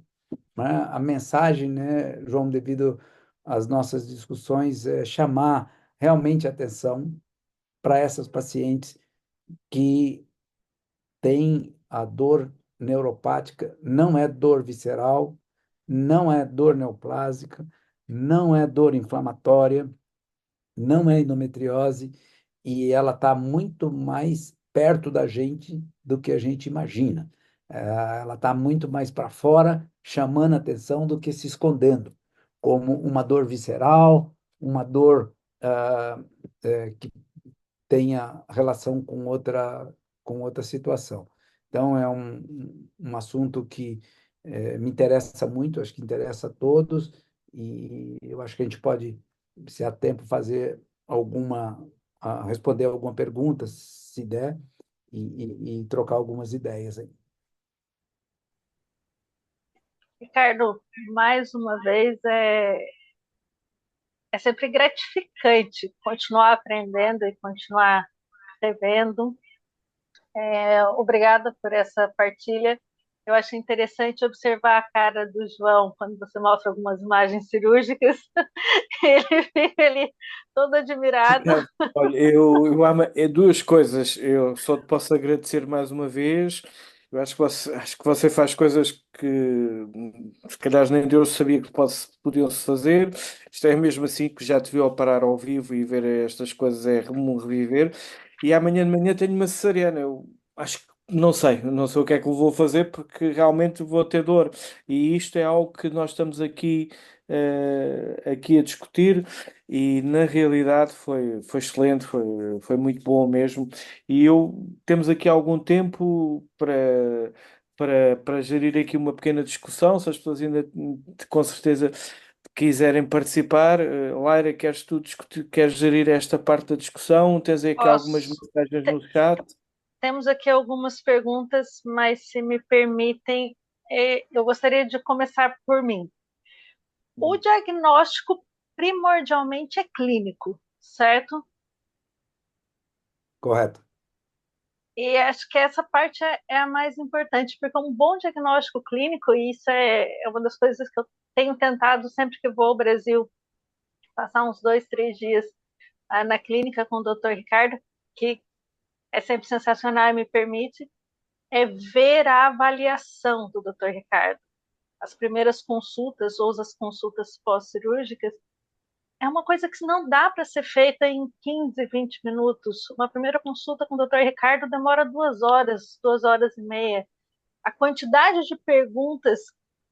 né? A mensagem, né, João, devido às nossas discussões, é chamar realmente atenção para essas pacientes que têm a dor neuropática, não é dor visceral, não é dor neoplásica, não é dor inflamatória, não é endometriose, e ela está muito mais perto da gente do que a gente imagina. Ela está muito mais para fora, chamando a atenção do que se escondendo, como uma dor visceral, uma dor que tenha relação com outra situação. Então, é um assunto que me interessa muito, acho que interessa a todos, e eu acho que a gente pode, se há tempo, fazer responder alguma pergunta, se der, e trocar algumas ideias aí. Ricardo, mais uma vez, é sempre gratificante continuar aprendendo e continuar revendo. Obrigada por essa partilha. Eu acho interessante observar a cara do João quando você mostra algumas imagens cirúrgicas. Ele fica ali todo admirado. Olha, eu amo duas coisas. Eu só te posso agradecer mais uma vez. Eu acho que você faz coisas que se calhar nem Deus sabia que podiam-se fazer. Isto é mesmo assim que já te viu operar ao vivo e ver estas coisas é como um reviver. E amanhã de manhã tenho uma cesariana. Eu acho que não sei o que é que vou fazer porque realmente vou ter dor. E isto é algo que nós estamos aqui a discutir e na realidade foi excelente, foi muito bom mesmo. E temos aqui algum tempo para gerir aqui uma pequena discussão, se as pessoas ainda com certeza quiserem participar. Laira, queres tu discutir, queres gerir esta parte da discussão? Tens aí aqui algumas Posso. mensagens Te- no chat. Temos aqui algumas perguntas, mas se me permitem, eu gostaria de começar por mim. O diagnóstico primordialmente é clínico, certo? Correto. E acho que essa parte é a mais importante, porque um bom diagnóstico clínico, e isso é uma das coisas que eu tenho tentado sempre que vou ao Brasil, passar uns 2, 3 dias na clínica com o Dr. Ricardo, que é sempre sensacional e me permite, é ver a avaliação do Dr. Ricardo. As primeiras consultas ou as consultas pós-cirúrgicas é uma coisa que não dá para ser feita em 15, 20 minutos. Uma primeira consulta com o Dr. Ricardo demora 2 horas, 2 horas e meia. A quantidade de perguntas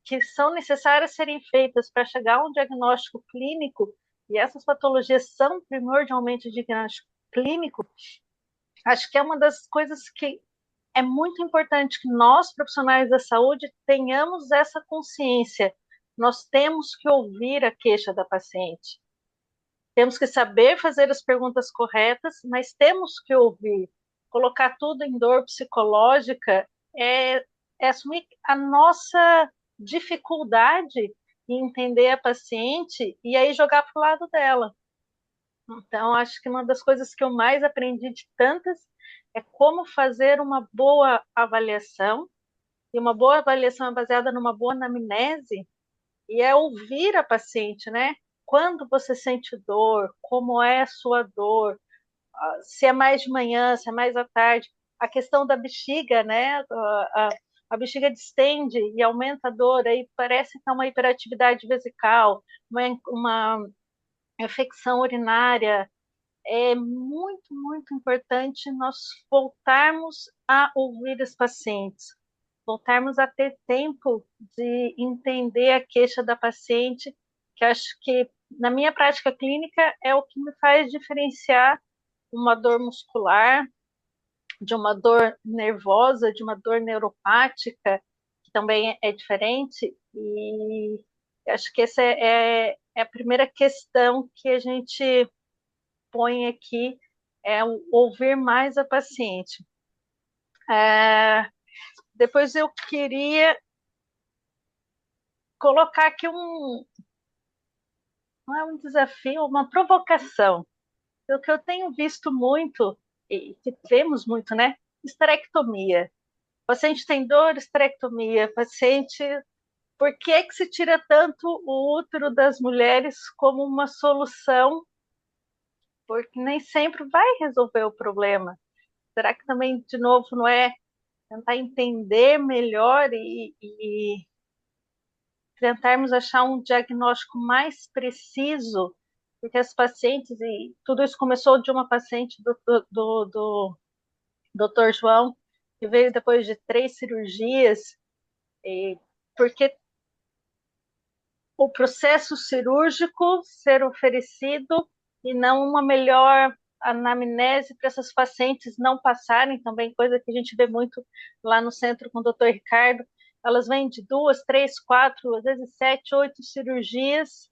que são necessárias serem feitas para chegar a um diagnóstico clínico, e essas patologias são primordialmente diagnóstico clínico, acho que é uma das coisas que é muito importante que nós, profissionais da saúde, tenhamos essa consciência. Nós temos que ouvir a queixa da paciente. Temos que saber fazer as perguntas corretas, mas temos que ouvir. Colocar tudo em dor psicológica é assumir a nossa dificuldade em entender a paciente e aí jogar para o lado dela. Então, acho que uma das coisas que eu mais aprendi de tantas é como fazer uma boa avaliação, e uma boa avaliação é baseada numa boa anamnese, e é ouvir a paciente, né? Quando você sente dor, como é a sua dor, se é mais de manhã, se é mais à tarde, a questão da bexiga, né? A bexiga distende e aumenta a dor, aí parece que é uma hiperatividade vesical, uma infecção urinária. É muito, muito importante nós voltarmos a ouvir os pacientes, voltarmos a ter tempo de entender a queixa da paciente, que acho que na minha prática clínica é o que me faz diferenciar uma dor muscular de uma dor nervosa, de uma dor neuropática, que também é diferente, e acho que essa é a primeira questão que a gente põe aqui, é ouvir mais a paciente. Depois eu queria colocar aqui não é um desafio, uma provocação. O que eu tenho visto muito, e que vemos muito, né? Esterectomia. O paciente tem dor, esterectomia. Paciente, por que é que se tira tanto o útero das mulheres como uma solução? Porque nem sempre vai resolver o problema. Será que também, de novo, não é tentar entender melhor e tentarmos achar um diagnóstico mais preciso, porque as pacientes, e tudo isso começou de uma paciente do Dr. João, que veio depois de 3 cirurgias, porque o processo cirúrgico ser oferecido e não uma melhor anamnese para essas pacientes não passarem também, coisa que a gente vê muito lá no centro com o Dr. Ricardo. Elas vêm de 2, 3, 4, às vezes 7, 8 cirurgias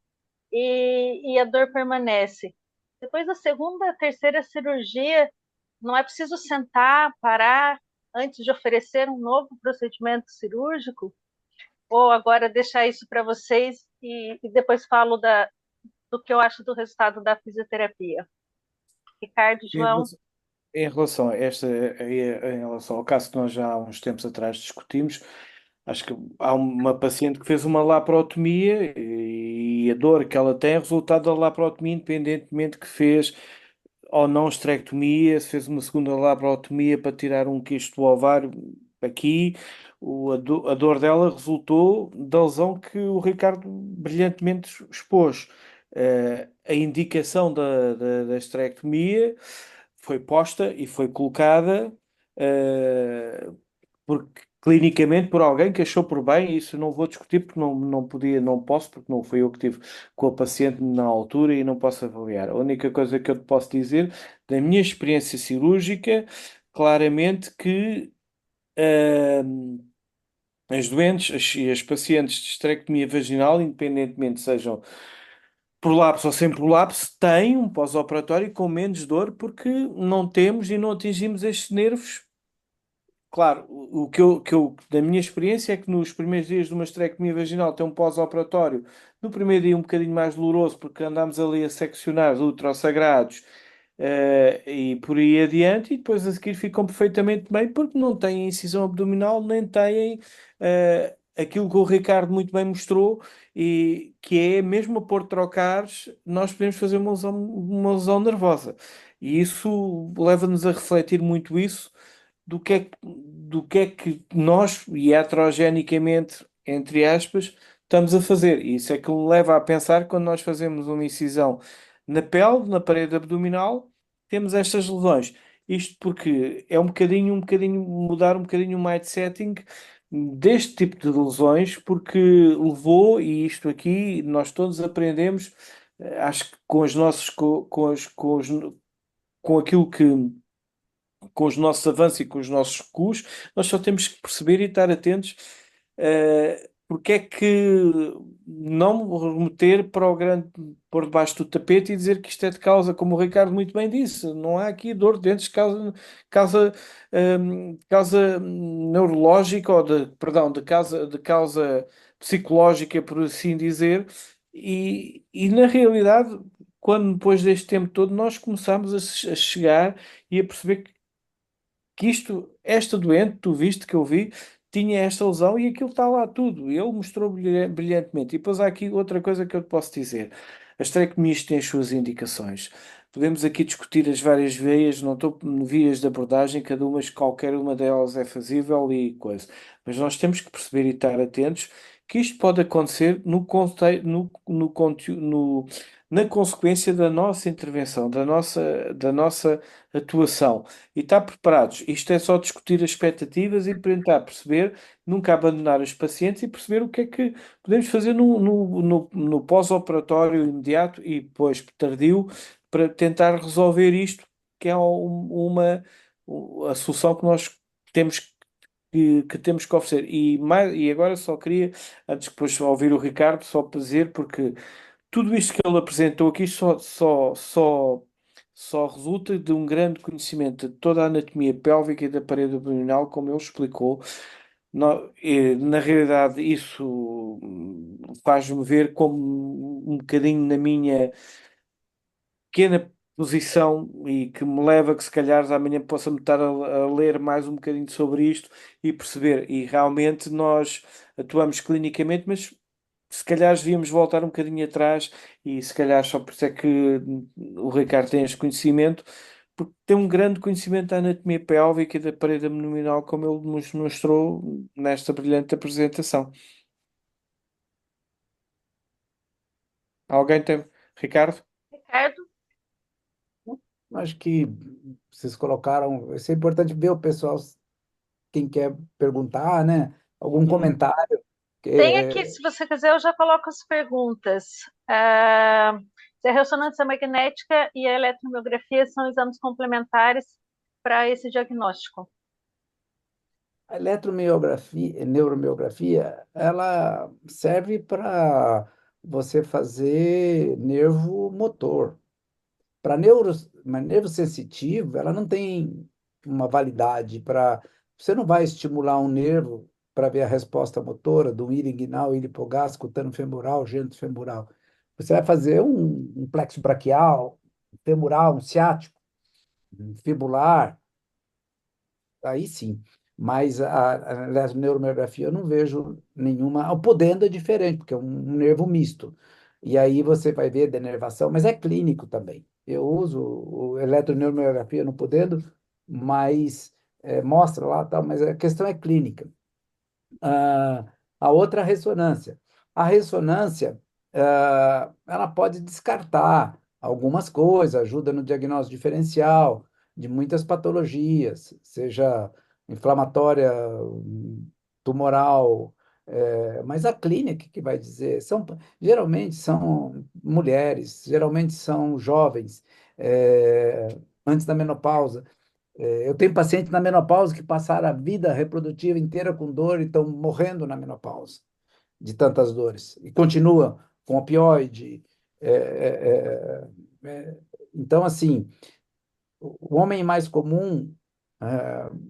e a dor permanece. Depois da segunda, terceira cirurgia, não é preciso sentar, parar antes de oferecer um novo procedimento cirúrgico, ou agora deixar isso para vocês e depois falo do que eu acho do resultado da fisioterapia. Ricardo, Em João. relação em relação a em relação ao caso que nós já há uns tempos atrás discutimos, acho que há uma paciente que fez uma laparotomia e a dor que ela tem é resultado da laparotomia, independentemente que fez ou não esterectomia, se fez uma segunda laparotomia para tirar um quisto do ovário. Aqui a dor dela resultou da lesão que o Ricardo brilhantemente expôs. A indicação da esterectomia foi posta e foi colocada eh, porque clinicamente por alguém que achou por bem, isso não vou discutir porque não podia, não posso, porque não fui eu que estive com a paciente na altura e não posso avaliar. A única coisa que eu te posso dizer, da minha experiência cirúrgica, claramente que as doentes e as pacientes de esterectomia vaginal, independentemente sejam prolapso ou sem prolapso, têm um pós-operatório com menos dor porque não temos e não atingimos estes nervos. Claro, da minha experiência é que nos primeiros dias de uma esterectomia vaginal tem um pós-operatório. No primeiro dia um bocadinho mais doloroso porque andámos ali a seccionar útero-sagrados e por aí adiante, e depois a seguir ficam perfeitamente bem porque não têm incisão abdominal, nem têm aquilo que o Ricardo muito bem mostrou, e que é mesmo a pôr trocares, nós podemos fazer uma lesão nervosa. E isso leva-nos a refletir muito isso do que é que nós, iatrogenicamente, entre aspas, estamos a fazer. E isso é que me leva a pensar que quando nós fazemos uma incisão na pele, na parede abdominal, temos estas lesões. Isto porque é um bocadinho mudar um bocadinho o mindsetting deste tipo de lesões, porque levou, e isto aqui nós todos aprendemos, acho que com os nossos, com aquilo que com os nossos avanços e com os nossos recuos, nós só temos que perceber e estar atentos porque é que não remeter para o grande, por debaixo do tapete e dizer que isto é de causa, como o Ricardo muito bem disse, não há aqui dor de dentes de causa neurológica ou perdão, de causa psicológica, por assim dizer, e na realidade, quando depois deste tempo todo nós começamos a chegar e a perceber que esta doente, tu viste que eu vi, tinha esta lesão e aquilo está lá tudo. Ele mostrou brilhantemente. E depois há aqui outra coisa que eu te posso dizer. As traqueomias têm as suas indicações. Podemos aqui discutir as várias veias, não estou vias de abordagem, qualquer uma delas é fazível e coisa. Mas nós temos que perceber e estar atentos que isto pode acontecer na consequência da nossa intervenção, da nossa atuação, e estar preparados. Isto é só discutir as expectativas e tentar perceber, nunca abandonar os pacientes e perceber o que é que podemos fazer no pós-operatório imediato e depois tardio para tentar resolver isto, que é a solução que nós temos que temos que oferecer. E agora só queria, antes de depois ouvir o Ricardo, só para dizer, porque tudo isto que ele apresentou aqui só resulta de um grande conhecimento de toda a anatomia pélvica e da parede abdominal, como ele explicou. Na realidade, isso faz-me ver como um bocadinho na minha pequena posição e que me leva que se calhar amanhã possa-me estar a ler mais um bocadinho sobre isto e perceber. E realmente nós atuamos clinicamente, mas se calhar devíamos voltar um bocadinho atrás e se calhar só por isso é que o Ricardo tem este conhecimento, porque tem um grande conhecimento da anatomia pélvica e da parede abdominal, como ele nos mostrou nesta brilhante apresentação. Alguém tem? Ricardo? Ricardo? Acho que vocês colocaram. Isso é importante ver o pessoal, quem quer perguntar, né? Algum Uhum. comentário. Tem aqui, se você quiser, eu já coloco as perguntas. Se a ressonância magnética e a eletromiografia são exames complementares para esse diagnóstico. A eletromiografia, neuromiografia, ela serve para você fazer nervo motor. Para nervo sensitivo, ela não tem uma validade para. Você não vai estimular um nervo para ver a resposta motora do ilha inguinal, ilha hipogástrico, cutâneo femoral, gênito femoral. Você vai fazer um plexo braquial, um femoral, um ciático, um fibular, aí sim. Mas a neuromiografia eu não vejo nenhuma. O pudendo é diferente, porque é um nervo misto. E aí você vai ver denervação, mas é clínico também. Eu uso o eletroneuromiografia no pudendo, mas mostra lá, tal, mas a questão é clínica. Ah, a outra ressonância. A ressonância, ela pode descartar algumas coisas, ajuda no diagnóstico diferencial, de muitas patologias, seja inflamatória, tumoral, mas a clínica que vai dizer, geralmente são mulheres, geralmente são jovens, antes da menopausa. Eu tenho pacientes na menopausa que passaram a vida reprodutiva inteira com dor e estão morrendo na menopausa, de tantas dores, e continua com opioide. é, é, é, é, então, assim, o homem mais comum,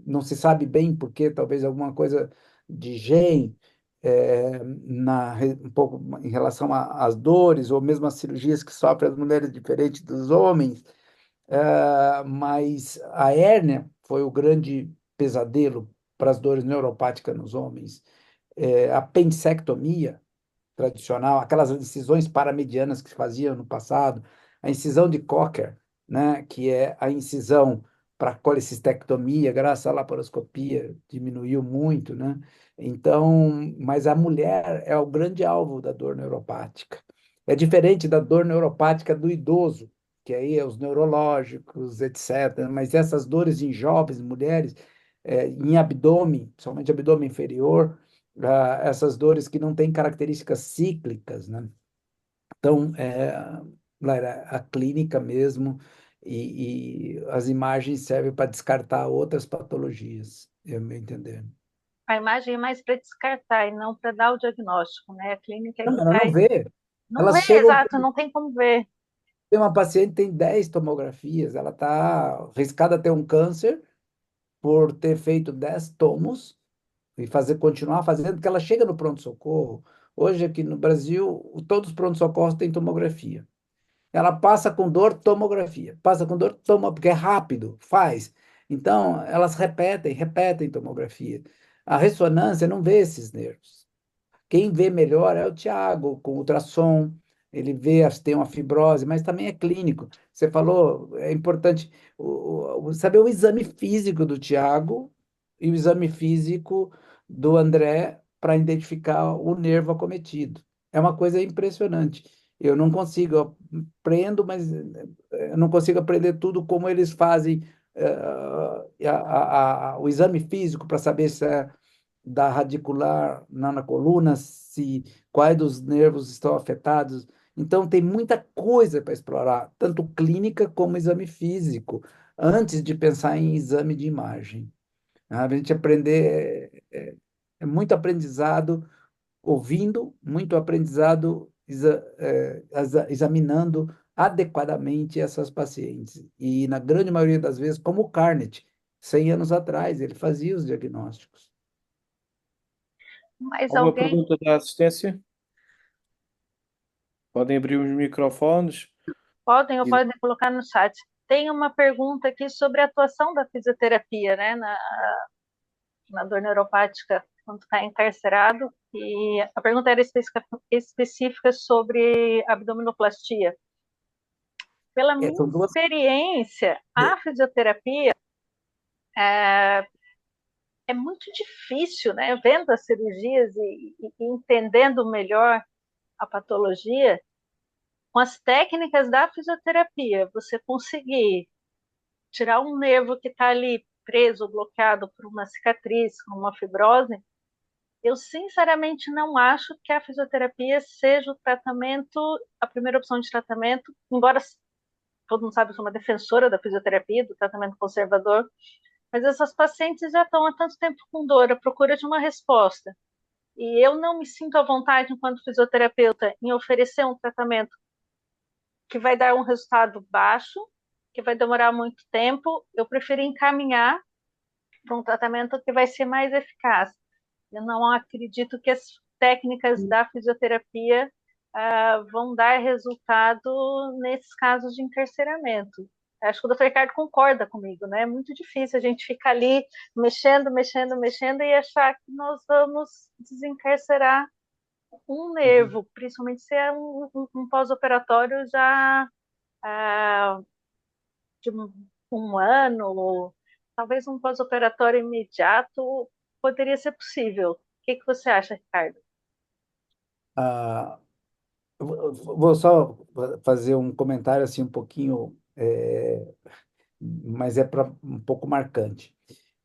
não se sabe bem por quê, talvez alguma coisa de gene, um pouco em relação às dores, ou mesmo às cirurgias que sofrem as mulheres diferentes dos homens, mas a hérnia foi o grande pesadelo para as dores neuropáticas nos homens. A apendicectomia tradicional, aquelas incisões paramedianas que se faziam no passado, a incisão de Cocker, né, que é a incisão para colecistectomia, graças à laparoscopia, diminuiu muito, né? Então, mas a mulher é o grande alvo da dor neuropática. É diferente da dor neuropática do idoso, que aí é os neurológicos, etc. Mas essas dores em jovens, mulheres, em abdômen, principalmente abdômen inferior, essas dores que não têm características cíclicas, né? Então, Laira, a clínica mesmo e as imagens servem para descartar outras patologias, é o meu entender. A imagem é mais para descartar e não para dar o diagnóstico, né? A clínica é Não, que ela não vai. vê. Não vê, Elas chegam, exato, não tem como ver. tem uma paciente que tem 10 tomografias, ela está arriscada a ter um câncer por ter feito 10 tomos e continuar fazendo, porque ela chega no pronto-socorro. Hoje, aqui no Brasil, todos os pronto-socorros têm tomografia. Ela passa com dor, tomografia. Passa com dor, toma, porque é rápido, faz. Então, elas repetem tomografia. A ressonância não vê esses nervos. Quem vê melhor é o Tiago, com ultrassom. Ele vê se tem uma fibrose, mas também é clínico. Você falou, é importante saber o exame físico do Tiago e o exame físico do André para identificar o nervo acometido. É uma coisa impressionante. Eu não consigo, eu aprendo, mas eu não consigo aprender tudo como eles fazem o exame físico para saber se é da radicular na coluna, se quais dos nervos estão afetados. Então, tem muita coisa para explorar, tanto clínica como exame físico, antes de pensar em exame de imagem. A gente aprender, é muito aprendizado ouvindo, muito aprendizado examinando adequadamente essas pacientes. E, na grande maioria das vezes, como o Carnett, 100 anos atrás, ele fazia os diagnósticos. Mas Alguma alguém pergunta da assistência? Podem abrir os microfones. podem ou podem colocar no chat. Tem uma pergunta aqui sobre a atuação da fisioterapia, né, na dor neuropática quando está encarcerado. E a pergunta era específica sobre abdominoplastia. Pela minha São duas. experiência, a fisioterapia é, é muito difícil, né? Vendo as cirurgias e entendendo melhor a patologia, com as técnicas da fisioterapia, você conseguir tirar um nervo que está ali preso, bloqueado por uma cicatriz, uma fibrose, eu sinceramente não acho que a fisioterapia seja o tratamento, a primeira opção de tratamento, embora todo mundo sabe que eu sou uma defensora da fisioterapia, do tratamento conservador, mas essas pacientes já estão há tanto tempo com dor, à procura de uma resposta. E eu não me sinto à vontade, enquanto fisioterapeuta, em oferecer um tratamento que vai dar um resultado baixo, que vai demorar muito tempo. Eu prefiro encaminhar para um tratamento que vai ser mais eficaz. Eu não acredito que as técnicas da fisioterapia vão dar resultado nesses casos de encarceramento. Acho que o doutor Ricardo concorda comigo, né? É muito difícil a gente ficar ali mexendo, mexendo, mexendo e achar que nós vamos desencarcerar um nervo, principalmente se é um pós-operatório já de um ano, talvez um pós-operatório imediato poderia ser possível. O que você acha, Ricardo? Ah, vou só fazer um comentário assim um pouquinho mas é um pouco marcante.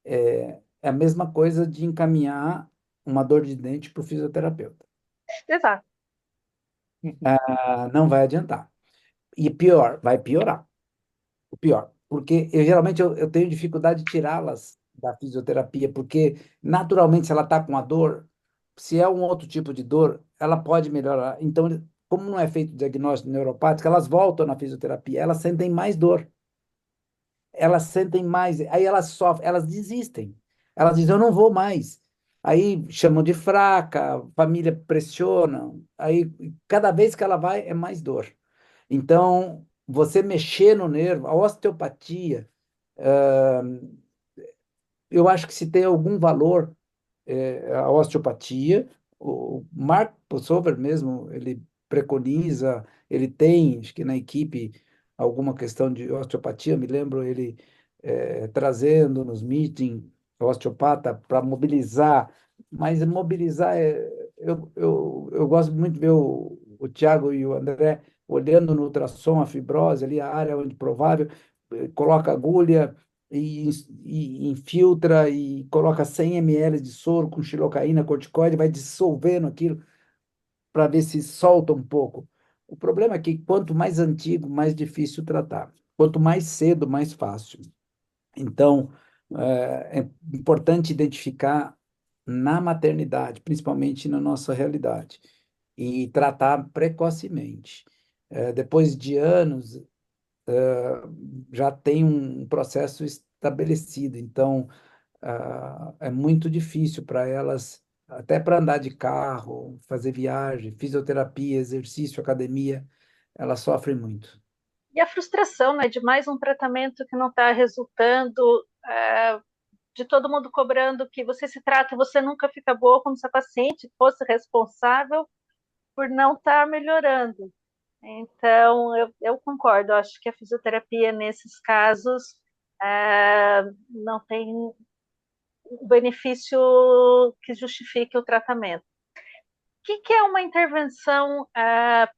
É a mesma coisa de encaminhar uma dor de dente para o fisioterapeuta. Exato. Não vai adiantar. E pior, vai piorar. O pior. Porque eu tenho dificuldade de tirá-las da fisioterapia, porque naturalmente, se ela está com a dor, se é um outro tipo de dor, ela pode melhorar. Então, como não é feito diagnóstico neuropático, elas voltam na fisioterapia, elas sentem mais dor, elas sentem mais, aí elas sofrem, elas desistem. Elas dizem, eu não vou mais. Aí chamam de fraca, a família pressiona, aí cada vez que ela vai é mais dor. Então, você mexer no nervo, a osteopatia, ah, eu acho que se tem algum valor, a osteopatia, o Mark Possover mesmo, ele preconiza, ele tem, acho que na equipe, alguma questão de osteopatia, me lembro ele trazendo nos meetings osteopata para mobilizar, mas mobilizar, eu gosto muito de ver o Tiago e o André olhando no ultrassom a fibrose ali, a área onde provável, coloca agulha, e infiltra e coloca 100 ml de soro com xilocaína, corticoide, vai dissolvendo aquilo para ver se solta um pouco. O problema é que quanto mais antigo, mais difícil tratar. Quanto mais cedo, mais fácil. Então, é importante identificar na maternidade, principalmente na nossa realidade, e tratar precocemente. Depois de anos, já tem um processo estabelecido. Então, é muito difícil para elas, até para andar de carro, fazer viagem, fisioterapia, exercício, academia, elas sofrem muito. E a frustração, né, de mais um tratamento que não está resultando, de todo mundo cobrando que você se trata e você nunca fica boa, como se a paciente fosse responsável por não estar melhorando. Então, eu concordo, eu acho que a fisioterapia, nesses casos, não tem o benefício que justifique o tratamento. O que é uma intervenção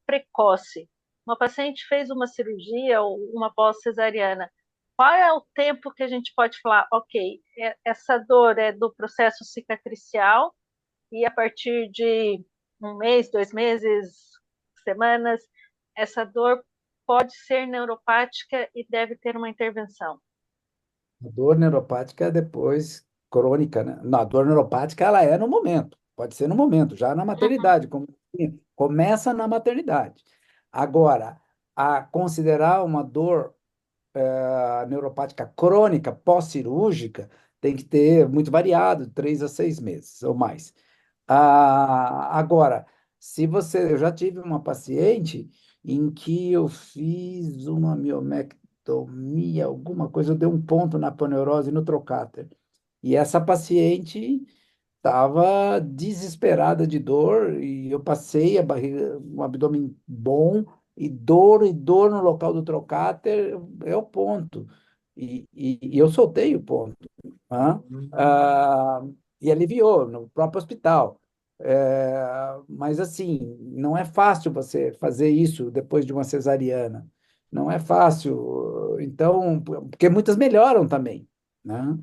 precoce? Uma paciente fez uma cirurgia ou uma pós-cesariana. Qual é o tempo que a gente pode falar, ok, essa dor é do processo cicatricial e a partir de um mês, 2 meses, semanas, essa dor pode ser neuropática e deve ter uma intervenção. A dor neuropática é depois crônica, né? Não, a dor neuropática ela é no momento, pode ser no momento, já na Uhum. maternidade, começa na maternidade. Agora, a considerar uma dor neuropática crônica pós-cirúrgica tem que ter muito variado, 3 a 6 meses ou mais. Agora, se você, eu já tive uma paciente em que eu fiz uma miomectomia, alguma coisa, eu dei um ponto na aponeurose no trocáter. E essa paciente estava desesperada de dor e eu passei a barriga, um abdômen bom e dor no local do trocáter é o ponto. E eu soltei o ponto. Né? Ah, e aliviou no próprio hospital. Mas assim, não é fácil você fazer isso depois de uma cesariana. Não é fácil. Então, porque muitas melhoram também, né?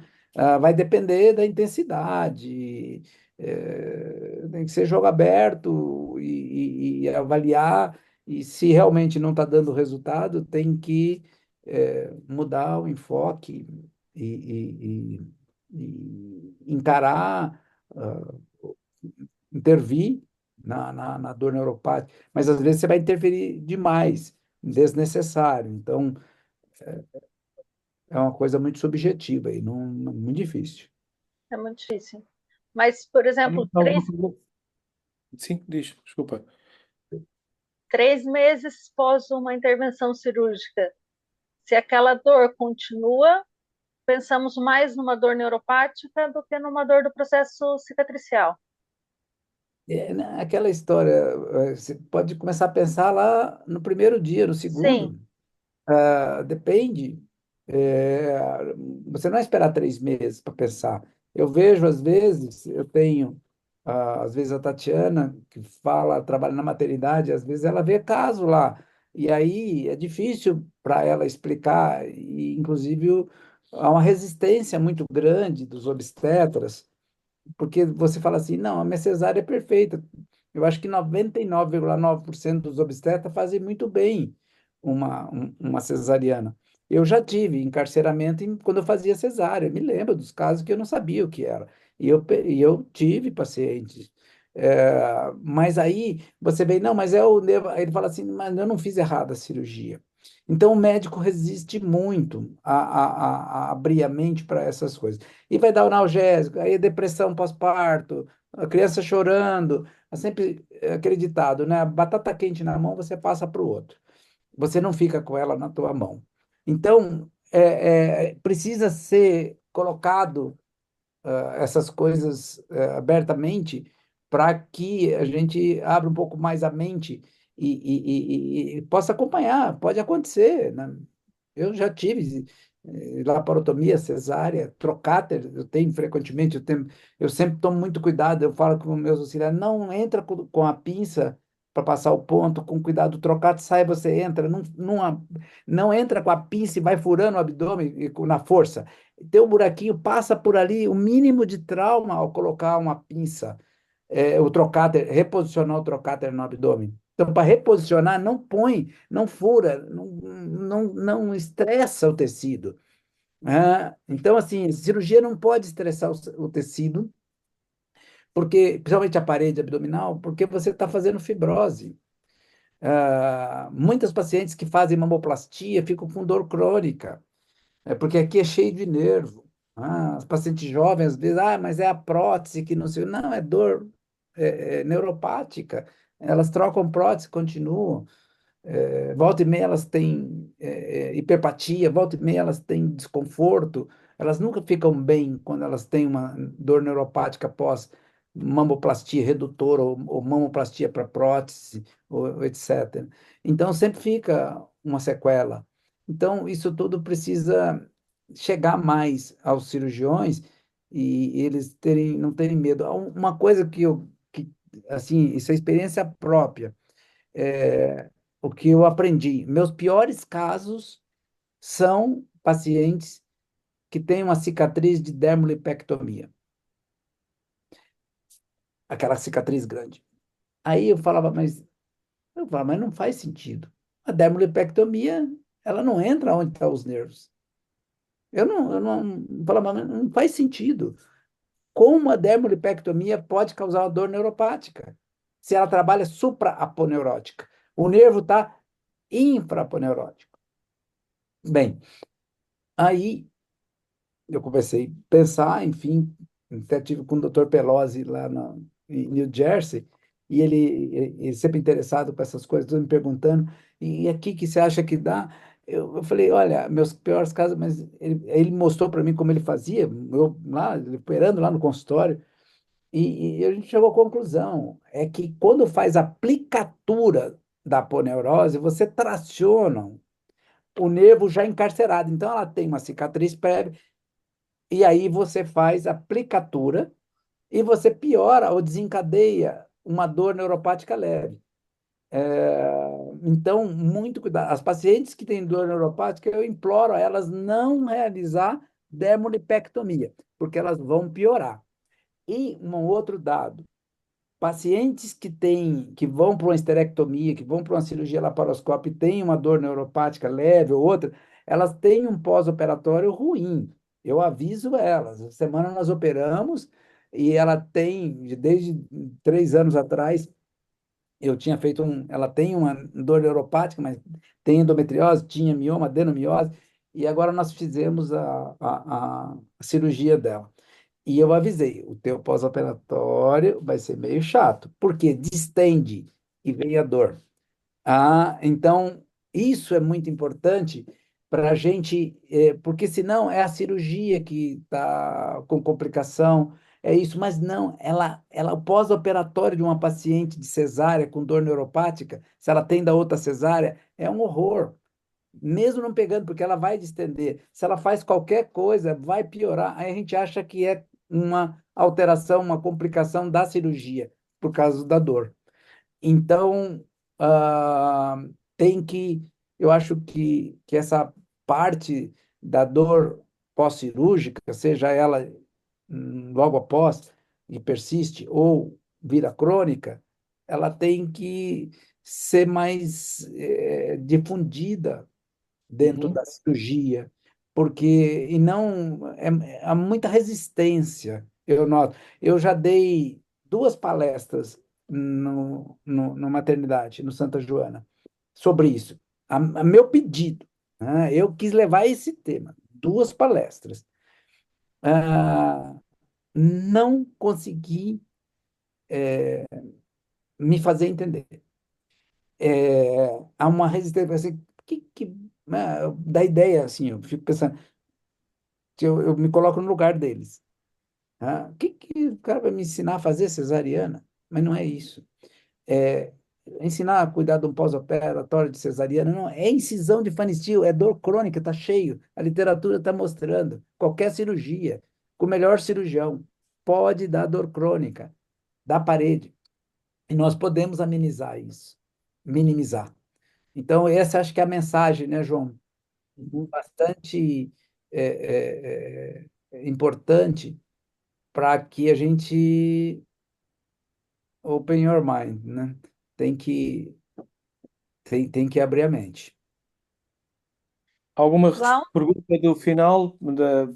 Vai depender da intensidade, tem que ser jogo aberto e avaliar, e se realmente não está dando resultado, tem que mudar o enfoque e encarar, intervir na dor neuropática, mas às vezes você vai interferir demais, desnecessário, então é uma coisa muito subjetiva e muito difícil. É muito difícil. Mas, por exemplo, Sim, diz, desculpa. 3 meses pós uma intervenção cirúrgica, se aquela dor continua, pensamos mais numa dor neuropática do que numa dor do processo cicatricial. Né, aquela história, você pode começar a pensar lá no primeiro dia, no Sim, segundo. Depende. É, Você não vai esperar 3 meses para pensar. Eu vejo, às vezes, eu tenho, às vezes, a Tatiana, que fala, trabalha na maternidade, às vezes ela vê caso lá. E aí é difícil para ela explicar, e inclusive há uma resistência muito grande dos obstetras, porque você fala assim, não, a minha cesárea é perfeita. Eu acho que 99,9% dos obstetras fazem muito bem uma cesariana. Eu já tive encarceramento quando eu fazia cesárea. Me lembro dos casos que eu não sabia o que era. E eu tive pacientes. Mas aí você vê, não, mas é o nervo. Aí ele fala assim, mas eu não fiz errado a cirurgia. Então o médico resiste muito a abrir a mente para essas coisas. E vai dar o analgésico, aí depressão pós-parto, a criança chorando. É sempre acreditado, né? Batata quente na mão, você passa para o outro. Você não fica com ela na tua mão. Então, precisa ser colocado essas coisas abertamente para que a gente abra um pouco mais a mente e possa acompanhar. Pode acontecer, né? Eu já tive laparotomia, cesárea, trocáter, eu tenho frequentemente, eu sempre tomo muito cuidado, eu falo com meus auxiliares, não entra com a pinça para passar o ponto, com cuidado, trocáter, sai, você entra, não entra com a pinça e vai furando o abdômen na força. Tem um buraquinho, passa por ali, o mínimo de trauma ao colocar uma pinça, o trocáter, reposicionar o trocáter no abdômen. Então, para reposicionar, não põe, não fura, não estressa o tecido. Então, assim, cirurgia não pode estressar o tecido, porque, principalmente a parede abdominal, porque você está fazendo fibrose. Muitas pacientes que fazem mamoplastia ficam com dor crônica, porque aqui é cheio de nervo. As pacientes jovens, às vezes, mas é a prótese que não sei. Não, é dor neuropática. Elas trocam prótese, continuam. Volta e meia elas têm hiperpatia, volta e meia elas têm desconforto, elas nunca ficam bem quando elas têm uma dor neuropática pós mamoplastia redutora ou mamoplastia para prótese, ou etc. Então sempre fica uma sequela. Então isso tudo precisa chegar mais aos cirurgiões e eles não terem medo. Uma coisa assim, isso é experiência própria. É, o que eu aprendi. Meus piores casos são pacientes que têm uma cicatriz de dermolipectomia, aquela cicatriz grande. Aí eu falava, mas não faz sentido. A dermolipectomia, ela não entra onde estão os nervos. Eu não falava, mas não faz sentido. Como a dermolipectomia pode causar uma dor neuropática? Se ela trabalha supraaponeurótica. O nervo está infraponeurótico. Bem, aí eu comecei a pensar, enfim, até tive com o Dr. Pelosi lá em New Jersey, e ele sempre interessado com essas coisas, tudo me perguntando, e aqui que você acha que dá? Eu falei, olha, meus piores casos, mas ele mostrou para mim como ele fazia, ele operando lá no consultório, e a gente chegou à conclusão, é que quando faz a aplicatura da aponeurose, você traciona o nervo já encarcerado, então ela tem uma cicatriz prévia, e aí você faz a aplicatura e você piora ou desencadeia uma dor neuropática leve. Então, muito cuidado. As pacientes que têm dor neuropática, eu imploro a elas não realizar dermolipectomia, porque elas vão piorar. E um outro dado, pacientes que vão para uma esterectomia, que vão para uma cirurgia laparoscópica e têm uma dor neuropática leve ou outra, elas têm um pós-operatório ruim. Eu aviso elas. Essa semana nós operamos e ela tem, desde 3 anos atrás, ela tem uma dor neuropática, mas tem endometriose, tinha mioma, adenomiose, e agora nós fizemos a cirurgia dela. E eu avisei, o teu pós-operatório vai ser meio chato, porque distende e vem a dor. Então, isso é muito importante para a gente, porque senão é a cirurgia que está com complicação, é isso, mas não, o pós-operatório de uma paciente de cesárea com dor neuropática, se ela tem da outra cesárea, é um horror. Mesmo não pegando, porque ela vai distender. Se ela faz qualquer coisa, vai piorar. Aí a gente acha que é uma alteração, uma complicação da cirurgia, por causa da dor. Então, eu acho que essa parte da dor pós-cirúrgica, seja ela logo após e persiste ou vira crônica, ela tem que ser mais difundida dentro Uhum. da cirurgia, porque e não há muita resistência, eu noto. Eu já dei duas palestras no maternidade, no Santa Joana, sobre isso. A meu pedido, né? Eu quis levar esse tema, duas palestras. Não consegui me fazer entender. Há uma resistência, assim, né, da ideia, assim, eu fico pensando, que eu me coloco no lugar deles. Tá? Que o cara vai me ensinar a fazer cesariana? Mas não é isso. É ensinar a cuidar de um pós-operatório de cesariana, não. É incisão de Pfannstiel, é dor crônica, está cheio. A literatura está mostrando. Qualquer cirurgia, com o melhor cirurgião, pode dar dor crônica da parede. E nós podemos amenizar isso, minimizar. Então, essa acho que é a mensagem, né, João? Uhum. Bastante importante para que a gente open your mind, né? Tem que, tem que abrir a mente. Alguma João, pergunta do final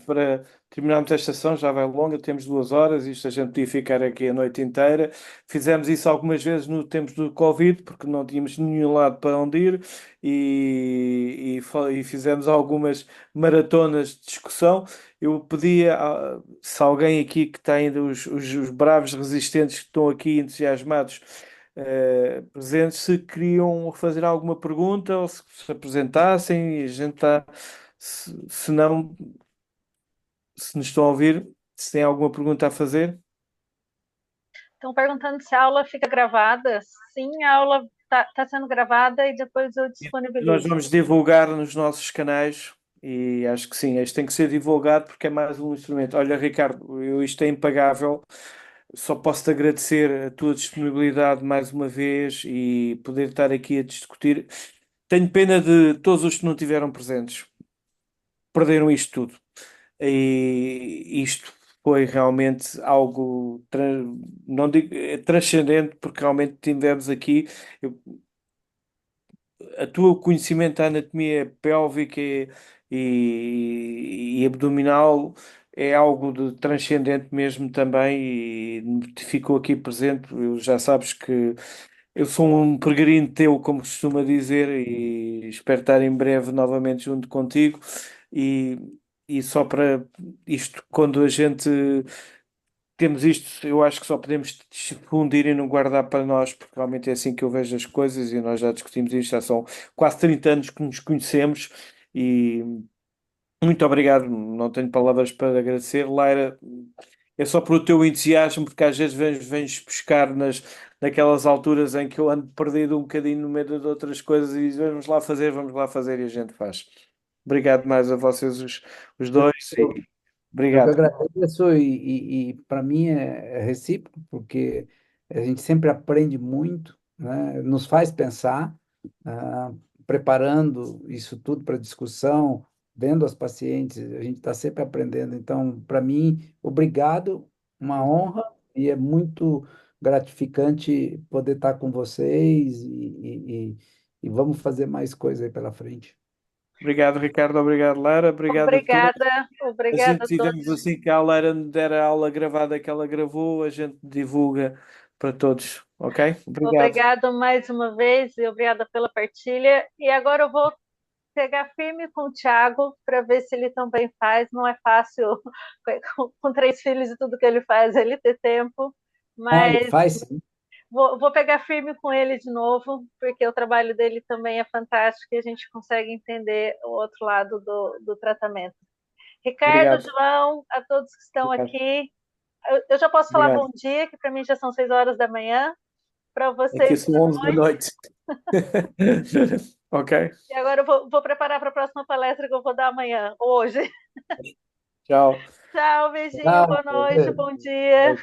para terminarmos esta sessão? Já vai longa, temos 2 horas, isto a gente podia ficar aqui a noite inteira. Fizemos isso algumas vezes no tempo do Covid, porque não tínhamos nenhum lado para onde ir e fizemos algumas maratonas de discussão. Eu pedia, se alguém aqui que está ainda, os bravos resistentes que estão aqui entusiasmados, presentes, se queriam fazer alguma pergunta ou se apresentassem e a gente está, se não, se nos estão a ouvir, se tem alguma pergunta a fazer. estão perguntando se a aula fica gravada. Sim, a aula está sendo gravada e depois eu Nós disponibilizo. vamos divulgar nos nossos canais e acho que sim, isto tem que ser divulgado porque é mais um instrumento. Olha, Ricardo, isto é impagável. Só posso-te agradecer a tua disponibilidade mais uma vez e poder estar aqui a discutir. Tenho pena de todos os que não tiveram presentes. Perderam isto tudo. E isto foi realmente algo, não digo transcendente, porque realmente tivemos aqui a tua conhecimento da anatomia pélvica e abdominal é algo de transcendente mesmo também e ficou aqui presente. Eu, já sabes que eu sou um peregrino teu, como costuma dizer, e espero estar em breve novamente junto contigo. E, e só para isto, quando a gente temos isto, eu acho que só podemos difundir e não guardar para nós, porque realmente é assim que eu vejo as coisas e nós já discutimos isto, já são quase 30 anos que nos conhecemos e muito obrigado, não tenho palavras para agradecer. Laira, é só pelo teu entusiasmo, porque às vezes vens buscar naquelas alturas em que eu ando perdido um bocadinho no meio de outras coisas e diz, vamos lá fazer e a gente faz. Obrigado mais a vocês os dois e Eu que obrigado. agradeço e para mim é recíproco, porque a gente sempre aprende muito, né? Nos faz pensar, ah, preparando isso tudo para discussão, vendo as pacientes, a gente está sempre aprendendo. Então, para mim, obrigado, uma honra e é muito gratificante poder estar com vocês e vamos fazer mais coisa aí pela frente. Obrigado, Ricardo. Obrigado, Lara. Obrigado a todos. Obrigada, A obrigada gente, a todos. digamos assim, que a Lara me der a aula gravada que ela gravou, a gente divulga para todos, ok? Obrigado. Obrigado mais uma vez e obrigada pela partilha. E agora eu vou pegar firme com o Thiago para ver se ele também faz. Não é fácil, com 3 filhos e tudo que ele faz, ele ter tempo, Ele mas faz sim. vou pegar firme com ele de novo, porque o trabalho dele também é fantástico e a gente consegue entender o outro lado do tratamento. Ricardo, Obrigado. João, a todos que estão Obrigado. aqui, eu já posso falar Obrigado. bom dia, que para mim já são 6 horas da manhã, para Aqui vocês, são boa 11 da noite. noite. Ok? E agora eu vou preparar para a próxima palestra que eu vou dar amanhã, hoje. Tchau. Tchau, beijinho, Ah, boa noite, bom dia.